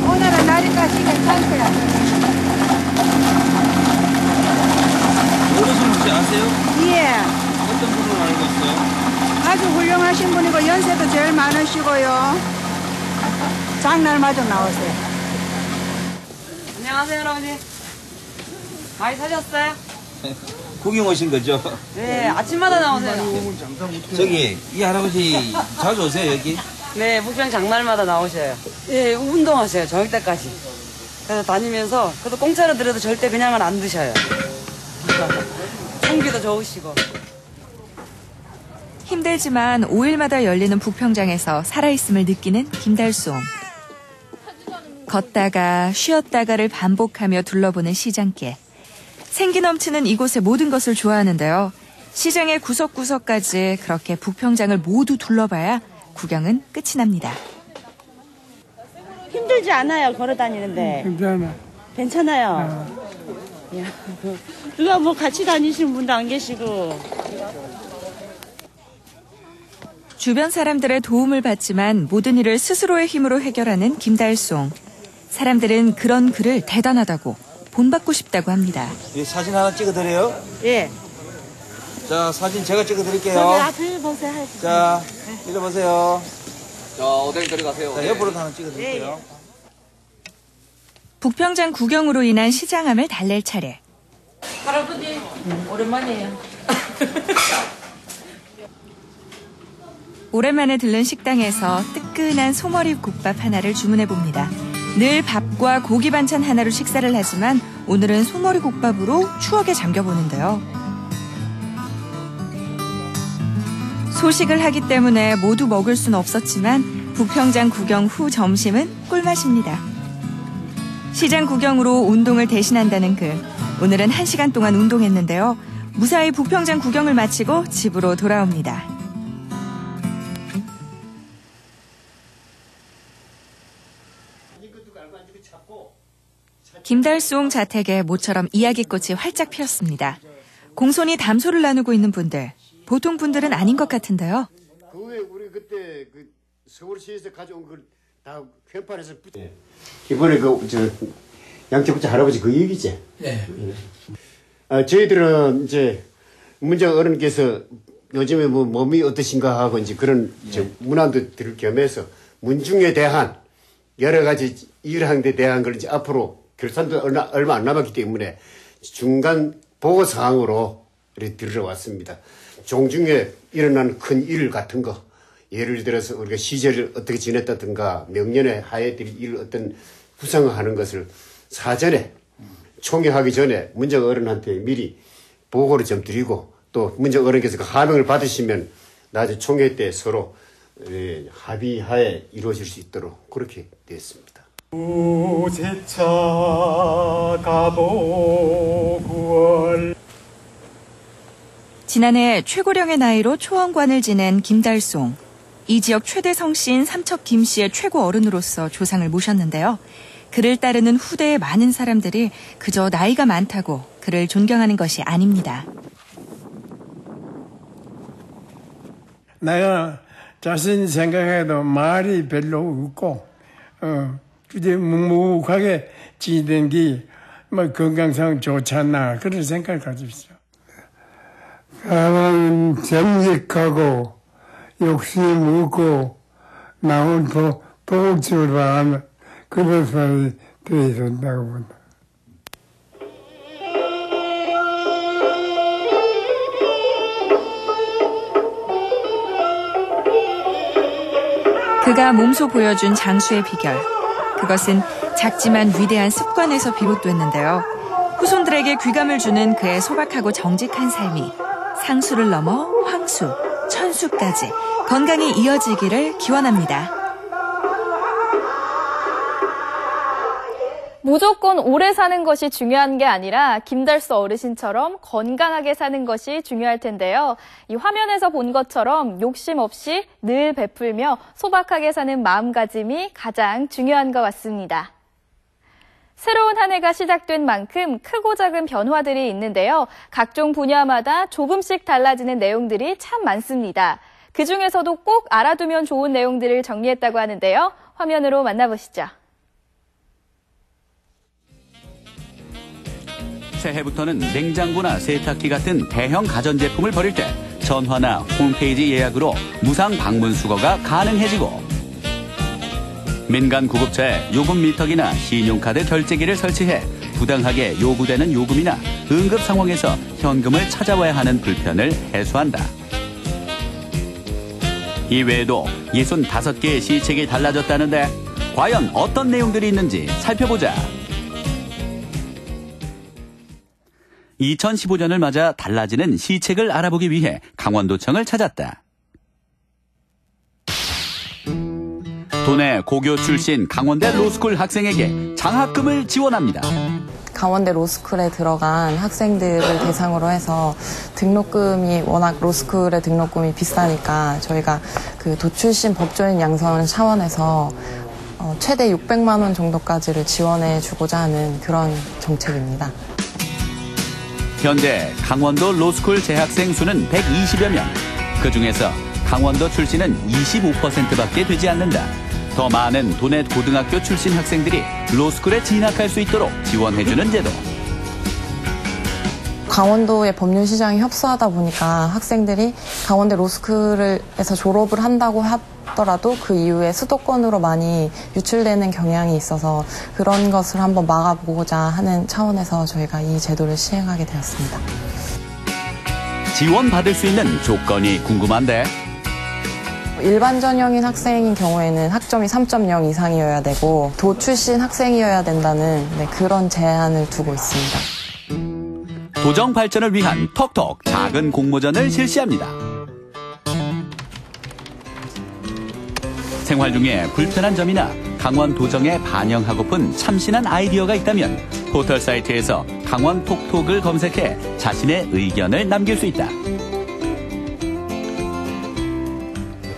오늘은 날이까지 괜찮고요. 어르신 혹시 아세요? 예. 어떤 분으로 알고 있어요? 아주 훌륭하신 분이고 연세도 제일 많으시고요. 장날마저 나오세요. 안녕하세요, 할아버지. 많이 사셨어요? 구경 오신 거죠? 네, 아침마다 나오세요. 저기 이 할아버지 자주 오세요 여기? 네, 부평 장날마다 나오셔요. 예, 운동하세요, 저녁 때까지. 그래서 다니면서, 그래도 공짜로 드려도 절대 그냥은 안 드셔요. 공기도 좋으시고. 힘들지만 5일마다 열리는 부평장에서 살아있음을 느끼는 김달송. 걷다가 쉬었다가를 반복하며 둘러보는 시장길. 생기 넘치는 이곳의 모든 것을 좋아하는데요. 시장의 구석구석까지 그렇게 부평장을 모두 둘러봐야 구경은 끝이 납니다. 힘들지 않아요, 걸어 다니는데. 괜찮아. 괜찮아요. 야, 누가 뭐 같이 다니시는 분도 안 계시고. 주변 사람들의 도움을 받지만 모든 일을 스스로의 힘으로 해결하는 김달송. 사람들은 그런 그를 대단하다고 본받고 싶다고 합니다. 사진 하나 찍어드려요? 예. 자, 사진 제가 찍어드릴게요. 저기 앞에 보세요. 자, 이리 보세요. 자, 어딜 들어가세요? 자, 옆으로 하나 찍어드릴게요. 부평장 구경으로 인한 시장함을 달랠 차례. 할아버지, 오랜만이에요. 오랜만에 들른 식당에서 뜨끈한 소머리 국밥 하나를 주문해 봅니다. 늘 밥과 고기 반찬 하나로 식사를 하지만 오늘은 소머리 국밥으로 추억에 잠겨보는데요. 소식을 하기 때문에 모두 먹을 수는 없었지만 부평장 구경 후 점심은 꿀맛입니다. 시장 구경으로 운동을 대신한다는 그. 오늘은 1시간 동안 운동했는데요. 무사히 부평장 구경을 마치고 집으로 돌아옵니다. 김달송 자택에 모처럼 이야기꽃이 활짝 피었습니다. 공손히 담소를 나누고 있는 분들, 보통 분들은 아닌 것 같은데요. 그 후에 우리 그때 그 서울시에서 가져온 걸 다 회판에서 이번에 그 양태부자 할아버지 그 얘기지. 네. 저희들은 이제 문장 어른께서 요즘에 뭐 몸이 어떠신가 하고 이제 그런 문안도 들을 겸해서 문중에 대한 여러 가지 일하는데 대한 걸 이제 앞으로 결산도 얼마 안 남았기 때문에 중간 보고 사항으로 이렇게 들어왔습니다. 종중에 일어난 큰 일 같은 거, 예를 들어서 우리가 시절을 어떻게 지냈다든가 명년에 하에 될 일 어떤 구상하는 것을 사전에 총회하기 전에 문정 어른한테 미리 보고를 좀 드리고 또 문정 어른께서 그 하명을 받으시면 나중에 총회 때 서로 합의하에 이루어질 수 있도록 그렇게 되었습니다. 우제차 가보구월 지난해 최고령의 나이로 초원관을 지낸 김달송. 이 지역 최대 성씨인 삼척 김씨의 최고 어른으로서 조상을 모셨는데요. 그를 따르는 후대의 많은 사람들이 그저 나이가 많다고 그를 존경하는 것이 아닙니다. 내가 자신이 생각해도 말이 별로 없고, 그저 묵묵하게 지내는 게 뭐 건강상 좋지 않나 그런 생각을 가지고 있어요. 사람은 정직하고 욕심 없고 남은 복지를 바라는 그런 사람이 되어야 된다고 본다. 그가 몸소 보여준 장수의 비결. 그것은 작지만 위대한 습관에서 비롯됐는데요. 후손들에게 귀감을 주는 그의 소박하고 정직한 삶이 상수를 넘어 황수, 천수까지 건강히 이어지기를 기원합니다. 무조건 오래 사는 것이 중요한 게 아니라 김달수 어르신처럼 건강하게 사는 것이 중요할 텐데요. 이 화면에서 본 것처럼 욕심 없이 늘 베풀며 소박하게 사는 마음가짐이 가장 중요한 것 같습니다. 새로운 한 해가 시작된 만큼 크고 작은 변화들이 있는데요. 각종 분야마다 조금씩 달라지는 내용들이 참 많습니다. 그중에서도 꼭 알아두면 좋은 내용들을 정리했다고 하는데요. 화면으로 만나보시죠. 새해부터는 냉장고나 세탁기 같은 대형 가전제품을 버릴 때 전화나 홈페이지 예약으로 무상 방문 수거가 가능해지고, 민간 구급차에 요금 미터기나 신용카드 결제기를 설치해 부당하게 요구되는 요금이나 응급 상황에서 현금을 찾아와야 하는 불편을 해소한다. 이외에도 65개의 시책이 달라졌다는데 과연 어떤 내용들이 있는지 살펴보자. 2015년을 맞아 달라지는 시책을 알아보기 위해 강원도청을 찾았다. 도내 고교 출신 강원대 로스쿨 학생에게 장학금을 지원합니다. 강원대 로스쿨에 들어간 학생들을 대상으로 해서 등록금이 워낙 로스쿨의 등록금이 비싸니까 저희가 그 도출신 법조인 양성 차원에서 최대 600만 원 정도까지를 지원해 주고자 하는 그런 정책입니다. 현재 강원도 로스쿨 재학생 수는 120여 명. 그중에서 강원도 출신은 25%밖에 되지 않는다. 더 많은 도내 고등학교 출신 학생들이 로스쿨에 진학할 수 있도록 지원해주는 제도. 강원도의 법률 시장이 협소하다 보니까 학생들이 강원대 로스쿨에서 졸업을 한다고 하더라도 그 이후에 수도권으로 많이 유출되는 경향이 있어서 그런 것을 한번 막아보고자 하는 차원에서 저희가 이 제도를 시행하게 되었습니다. 지원받을 수 있는 조건이 궁금한데. 일반 전형인 학생인 경우에는 학점이 3.0 이상이어야 되고 도 출신 학생이어야 된다는 그런 제한을 두고 있습니다. 도정 발전을 위한 톡톡 작은 공모전을 실시합니다. 생활 중에 불편한 점이나 강원 도정에 반영하고픈 참신한 아이디어가 있다면 포털 사이트에서 강원 톡톡을 검색해 자신의 의견을 남길 수 있다.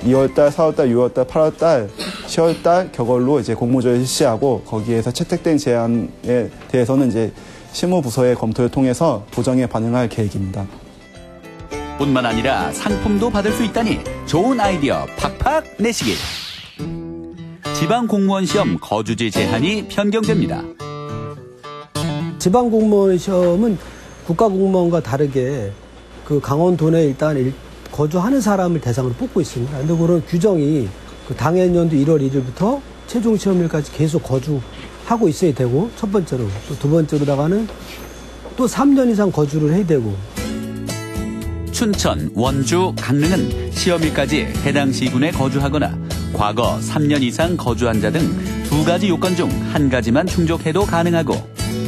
2월달, 4월달, 6월달, 8월달, 10월달 겨걸로 이제 공모전을 실시하고 거기에서 채택된 제안에 대해서는 이제 실무부서의 검토를 통해서 도정에 반영할 계획입니다. 뿐만 아니라 상품도 받을 수 있다니 좋은 아이디어 팍팍 내시길. 지방 공무원 시험 거주지 제한이 변경됩니다. 지방 공무원 시험은 국가 공무원과 다르게 그 강원도 내 일단 거주하는 사람을 대상으로 뽑고 있습니다. 근데 그런 규정이 그 당해년도 1월 1일부터 최종 시험일까지 계속 거주하고 있어야 되고, 첫 번째로 또 두 번째로다가는 또 3년 이상 거주를 해야 되고. 춘천, 원주, 강릉은 시험일까지 해당 시군에 거주하거나 과거 3년 이상 거주한 자 등 두 가지 요건 중 한 가지만 충족해도 가능하고,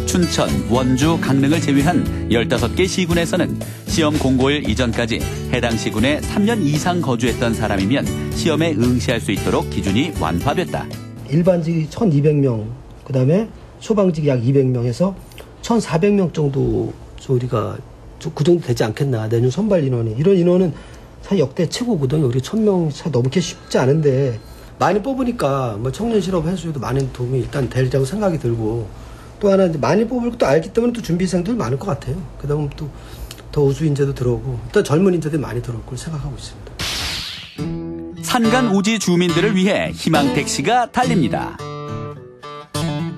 춘천, 원주, 강릉을 제외한 15개 시군에서는 시험 공고일 이전까지 해당 시군에 3년 이상 거주했던 사람이면 시험에 응시할 수 있도록 기준이 완화됐다. 일반직이 1,200명, 그 다음에 소방직이 약 200명에서 1,400명 정도 우리가 그 정도 되지 않겠나, 내년 선발 인원이. 이런 인원은 사실 역대 최고거든요. 우리 1,000명 차 넘기 쉽지 않은데 많이 뽑으니까 뭐 청년 실업 해소에도 많은 도움이 일단 되리라고 생각이 들고 또 하나 이제 많이 뽑을 것도 알기 때문에 또 준비생들이 많을 것 같아요. 그러다 보면 또 더 우수 인재도 들어오고 또 젊은 인재들이 많이 들어올 걸 생각하고 있습니다. 산간 오지 주민들을 위해 희망 택시가 달립니다.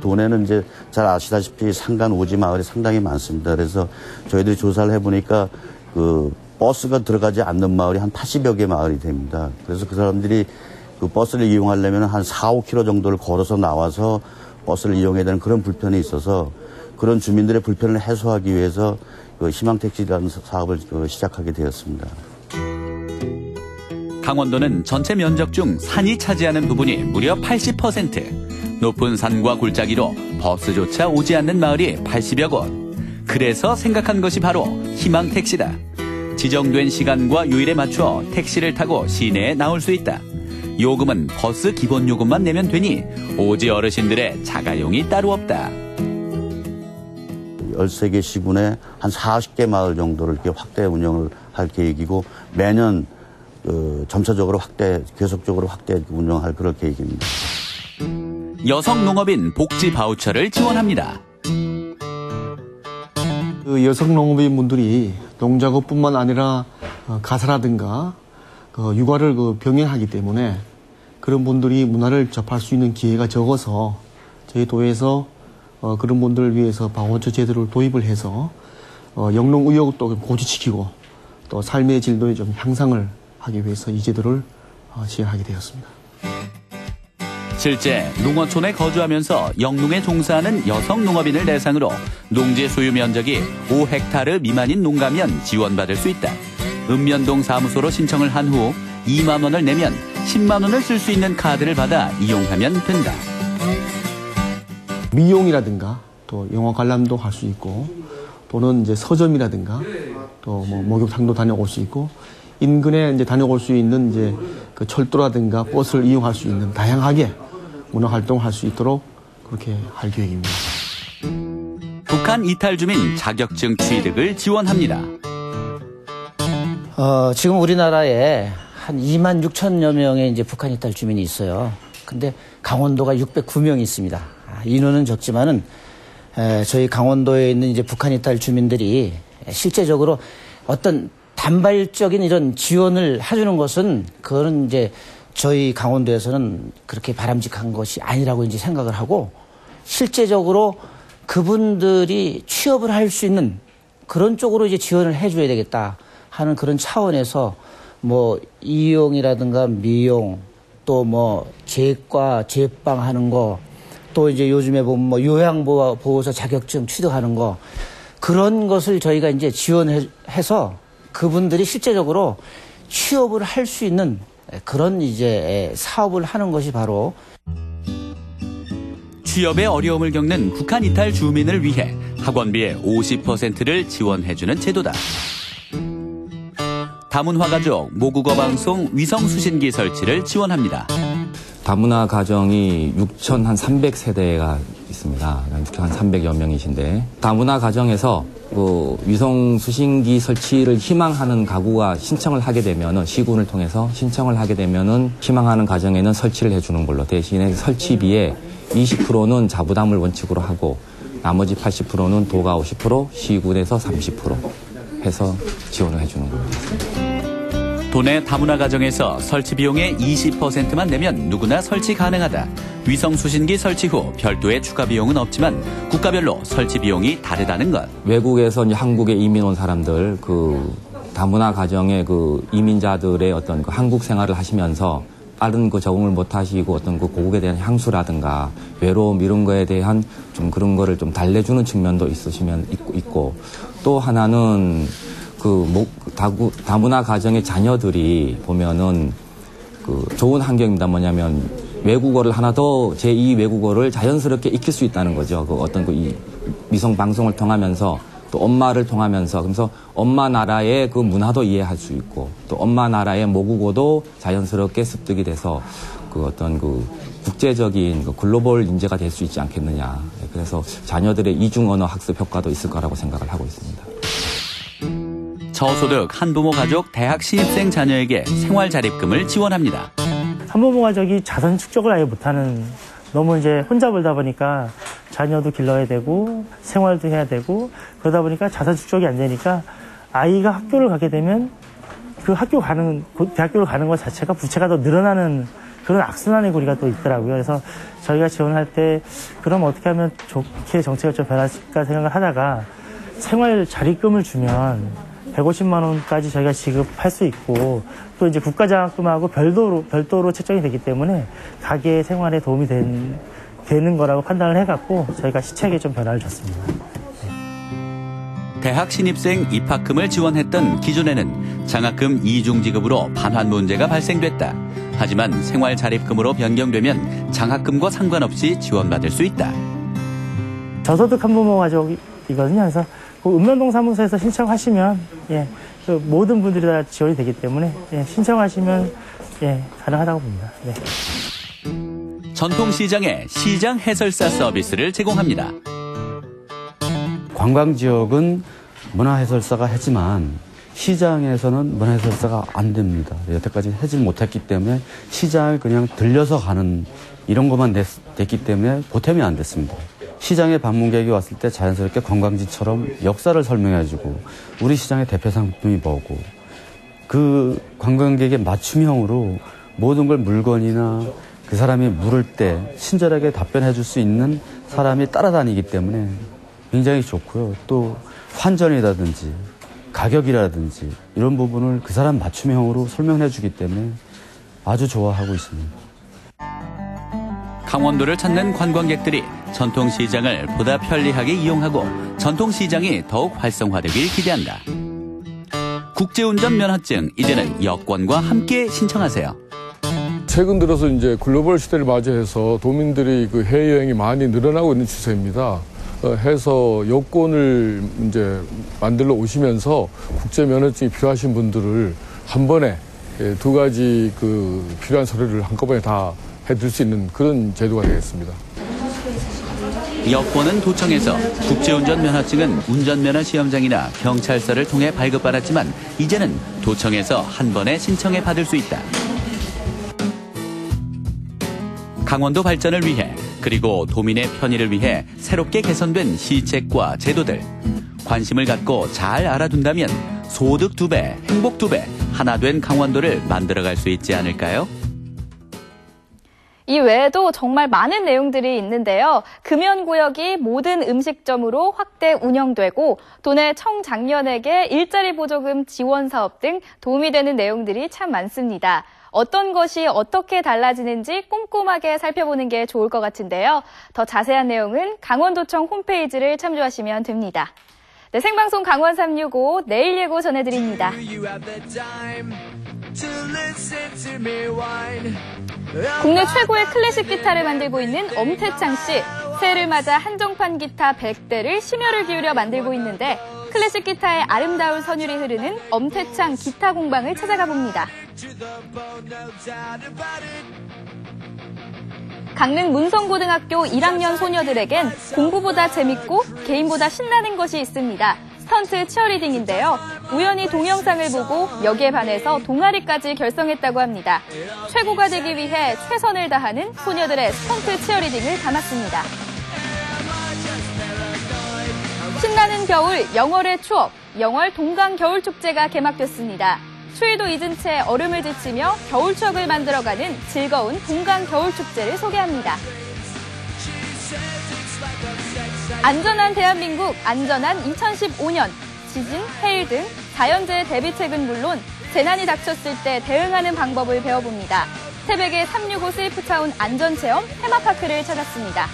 도내는 이제 잘 아시다시피 산간 오지 마을이 상당히 많습니다. 그래서 저희들이 조사를 해보니까 그 버스가 들어가지 않는 마을이 한 80여 개 마을이 됩니다. 그래서 그 사람들이 그 버스를 이용하려면 한 4, 5km 정도를 걸어서 나와서 버스를 이용해야 되는 그런 불편이 있어서 그런 주민들의 불편을 해소하기 위해서 그 희망택시라는 사업을 시작하게 되었습니다. 강원도는 전체 면적 중 산이 차지하는 부분이 무려 80%. 높은 산과 골짜기로 버스조차 오지 않는 마을이 80여 곳. 그래서 생각한 것이 바로 희망택시다. 지정된 시간과 요일에 맞춰 택시를 타고 시내에 나올 수 있다. 요금은 버스 기본 요금만 내면 되니 오지 어르신들의 자가용이 따로 없다. 13개 시군에 한 40개 마을 정도를 이렇게 확대 운영을 할 계획이고 매년 점차적으로 계속적으로 확대 운영할 그럴 계획입니다. 여성 농업인 복지 바우처를 지원합니다. 그 여성 농업인분들이 농작업뿐만 아니라 가사라든가 육아를 병행하기 때문에 그런 분들이 문화를 접할 수 있는 기회가 적어서 저희 도에서 그런 분들을 위해서 바우처 제도를 도입을 해서 영농 의욕도 고취시키고 또 삶의 질도 좀 향상을 하기 위해서 이 제도를 시행하게 되었습니다. 실제 농어촌에 거주하면서 영농에 종사하는 여성 농업인을 대상으로 농지 소유 면적이 5헥타르 미만인 농가면 지원받을 수 있다. 읍면동 사무소로 신청을 한 후 2만 원을 내면 10만 원을 쓸 수 있는 카드를 받아 이용하면 된다. 미용이라든가 또 영화 관람도 할 수 있고 또는 이제 서점이라든가 또 뭐 목욕탕도 다녀올 수 있고 인근에 이제 다녀올 수 있는 이제 그 철도라든가 버스를 이용할 수 있는 다양하게 문화 활동을 할 수 있도록 그렇게 할 계획입니다. 북한 이탈 주민 자격증 취득을 지원합니다. 지금 우리나라에 한 2만 6천여 명의 이제 북한 이탈 주민이 있어요. 근데 강원도가 609명이 있습니다. 인원은 적지만은 저희 강원도에 있는 이제 북한 이탈 주민들이 실제적으로 어떤 단발적인 이런 지원을 해주는 것은 그거는 이제 저희 강원도에서는 그렇게 바람직한 것이 아니라고 이제 생각을 하고 실제적으로 그분들이 취업을 할 수 있는 그런 쪽으로 이제 지원을 해줘야 되겠다 하는 그런 차원에서 뭐 이용이라든가 미용 또 뭐 제과 제빵 하는 거 또 이제 요즘에 보면 뭐 요양보호사 자격증 취득하는 거 그런 것을 저희가 이제 지원해서 그분들이 실제적으로 취업을 할 수 있는 그런 이제 사업을 하는 것이 바로 취업에 어려움을 겪는 북한 이탈 주민을 위해 학원비의 50%를 지원해주는 제도다. 다문화 가족 모국어 방송 위성 수신기 설치를 지원합니다. 다문화 가정이 6,300세대가 있습니다. 6,300여 명이신데 다문화 가정에서 그 위성 수신기 설치를 희망하는 가구가 신청을 하게 되면은 시군을 통해서 신청을 하게 되면은 희망하는 가정에는 설치를 해주는 걸로 대신에 설치비에 20%는 자부담을 원칙으로 하고 나머지 80%는 도가 50%, 시군에서 30% 해서 지원을 해주는 겁니다. 도내 다문화 가정에서 설치 비용의 20%만 내면 누구나 설치 가능하다. 위성 수신기 설치 후 별도의 추가 비용은 없지만 국가별로 설치 비용이 다르다는 것. 외국에서 이제 한국에 이민 온 사람들 그 다문화 가정의 그 이민자들의 어떤 그 한국 생활을 하시면서 빠른 그 적응을 못 하시고 어떤 그 고국에 대한 향수라든가 외로움 이런 거에 대한 좀 그런 거를 좀 달래주는 측면도 있고 또 하나는 다문화 가정의 자녀들이 보면은 그 좋은 환경입니다. 뭐냐면 외국어를 하나 더 제2 외국어를 자연스럽게 익힐 수 있다는 거죠. 그 어떤 그 이 위성 방송을 통하면서 또 엄마를 통하면서 그래서 엄마 나라의 그 문화도 이해할 수 있고 또 엄마 나라의 모국어도 자연스럽게 습득이 돼서 그 어떤 그 국제적인 그 글로벌 인재가 될 수 있지 않겠느냐. 그래서 자녀들의 이중 언어 학습 효과도 있을 거라고 생각을 하고 있습니다. 저소득 한부모 가족 대학 신입생 자녀에게 생활 자립금을 지원합니다. 한부모 가족이 자선 축적을 아예 못하는, 너무 이제 혼자 벌다 보니까 자녀도 길러야 되고 생활도 해야 되고 그러다 보니까 자선 축적이 안 되니까 아이가 학교를 가게 되면 그 대학교를 가는 것 자체가 부채가 더 늘어나는 그런 악순환의 고리가 또 있더라고요. 그래서 저희가 지원할 때 그럼 어떻게 하면 좋게 정책을 좀 변할까 생각을 하다가 생활 자립금을 주면 150만 원까지 저희가 지급할 수 있고 또 이제 국가장학금하고 별도로 책정이 되기 때문에 가계 생활에 도움이 되는 거라고 판단을 해갖고 저희가 시책에 좀 변화를 줬습니다. 대학 신입생 입학금을 지원했던 기존에는 장학금 이중 지급으로 반환 문제가 발생됐다. 하지만 생활 자립금으로 변경되면 장학금과 상관없이 지원받을 수 있다. 저소득 한부모 가족이거든요. 그래서 읍면동 사무소에서 신청하시면 그 모든 분들이 다 지원이 되기 때문에 신청하시면 가능하다고 봅니다. 네. 전통시장에 시장 해설사 서비스를 제공합니다. 관광지역은 문화해설사가 하지만 시장에서는 문화해설사가 안 됩니다. 여태까지 하지 못했기 때문에 시장을 그냥 들려서 가는 이런 것만 됐기 때문에 보탬이 안 됐습니다. 시장에 방문객이 왔을 때 자연스럽게 관광지처럼 역사를 설명해주고 우리 시장의 대표 상품이 뭐고 그 관광객의 맞춤형으로 모든 걸 물건이나 그 사람이 물을 때 친절하게 답변해 줄 수 있는 사람이 따라다니기 때문에 굉장히 좋고요. 또 환전이라든지 가격이라든지 이런 부분을 그 사람 맞춤형으로 설명해 주기 때문에 아주 좋아하고 있습니다. 강원도를 찾는 관광객들이 전통시장을 보다 편리하게 이용하고 전통시장이 더욱 활성화되길 기대한다. 국제운전 면허증 이제는 여권과 함께 신청하세요. 최근 들어서 이제 글로벌 시대를 맞이해서 도민들이 그 해외여행이 많이 늘어나고 있는 추세입니다. 해서 여권을 이제 만들러 오시면서 국제 면허증이 필요하신 분들을 한 번에 두 가지 그 필요한 서류를 한꺼번에 다 해드릴 수 있는 그런 제도가 되겠습니다. 여권은 도청에서, 국제운전 면허증은 운전면허 시험장이나 경찰서를 통해 발급받았지만 이제는 도청에서 한 번에 신청해 받을 수 있다. 강원도 발전을 위해 그리고 도민의 편의를 위해 새롭게 개선된 시책과 제도들. 관심을 갖고 잘 알아둔다면 소득 2배, 행복 2배, 하나 된 강원도를 만들어갈 수 있지 않을까요? 이 외에도 정말 많은 내용들이 있는데요. 금연구역이 모든 음식점으로 확대 운영되고 도내 청장년에게 일자리 보조금 지원 사업 등 도움이 되는 내용들이 참 많습니다. 어떤 것이 어떻게 달라지는지 꼼꼼하게 살펴보는 게 좋을 것 같은데요. 더 자세한 내용은 강원도청 홈페이지를 참조하시면 됩니다. 네, 생방송 강원 365 내일 예고 전해드립니다. 국내 최고의 클래식 기타를 만들고 있는 엄태창 씨. 새해를 맞아 한정판 기타 100대를 심혈을 기울여 만들고 있는데 클래식 기타의 아름다운 선율이 흐르는 엄태창 기타 공방을 찾아가 봅니다. 강릉 문성고등학교 1학년 소녀들에겐 공부보다 재밌고 게임보다 신나는 것이 있습니다. 스턴트 치어리딩인데요. 우연히 동영상을 보고 여기에 반해서 동아리까지 결성했다고 합니다. 최고가 되기 위해 최선을 다하는 소녀들의 스턴트 치어리딩을 담았습니다. 신나는 겨울, 영월의 추억, 영월 동강 겨울축제가 개막됐습니다. 추위도 잊은 채 얼음을 지치며 겨울 추억을 만들어가는 즐거운 동강 겨울축제를 소개합니다. 안전한 대한민국, 안전한 2015년, 지진, 해일 등 자연재해 대비책은 물론 재난이 닥쳤을 때 대응하는 방법을 배워봅니다. 태백의 365 세이프타운 안전체험 테마파크를 찾았습니다.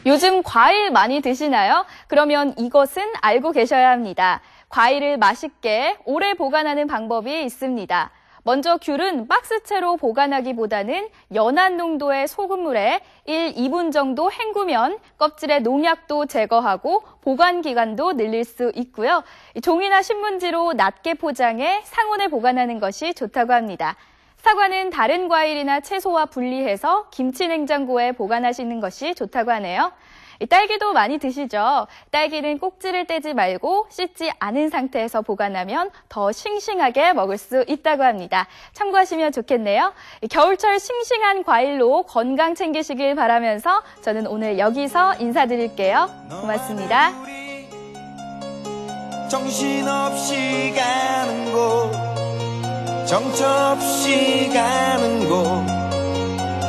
요즘 과일 많이 드시나요? 그러면 이것은 알고 계셔야 합니다. 과일을 맛있게 오래 보관하는 방법이 있습니다. 먼저 귤은 박스채로 보관하기보다는 연한 농도의 소금물에 1, 2분 정도 헹구면 껍질의 농약도 제거하고 보관 기간도 늘릴 수 있고요. 종이나 신문지로 낮게 포장해 상온에 보관하는 것이 좋다고 합니다. 사과는 다른 과일이나 채소와 분리해서 김치 냉장고에 보관하시는 것이 좋다고 하네요. 이 딸기도 많이 드시죠? 딸기는 꼭지를 떼지 말고 씻지 않은 상태에서 보관하면 더 싱싱하게 먹을 수 있다고 합니다. 참고하시면 좋겠네요. 겨울철 싱싱한 과일로 건강 챙기시길 바라면서 저는 오늘 여기서 인사드릴게요. 고맙습니다. 정신없이 가는 곳, 정처없이 가는 곳,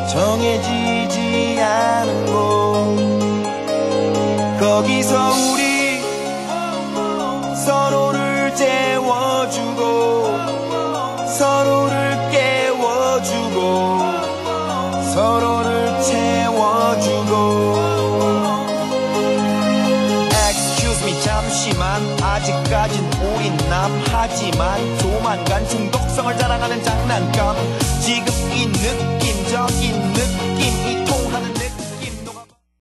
정해지지 않은 곳, 거기서 우리 서로를 재워주고 서로를 깨워주고 서로를 채워주고. Excuse me 잠시만, 아직까진 우린 남하지만 조만간 중독성을 자랑하는 장난감, 지금 이 느낌적인 느낌이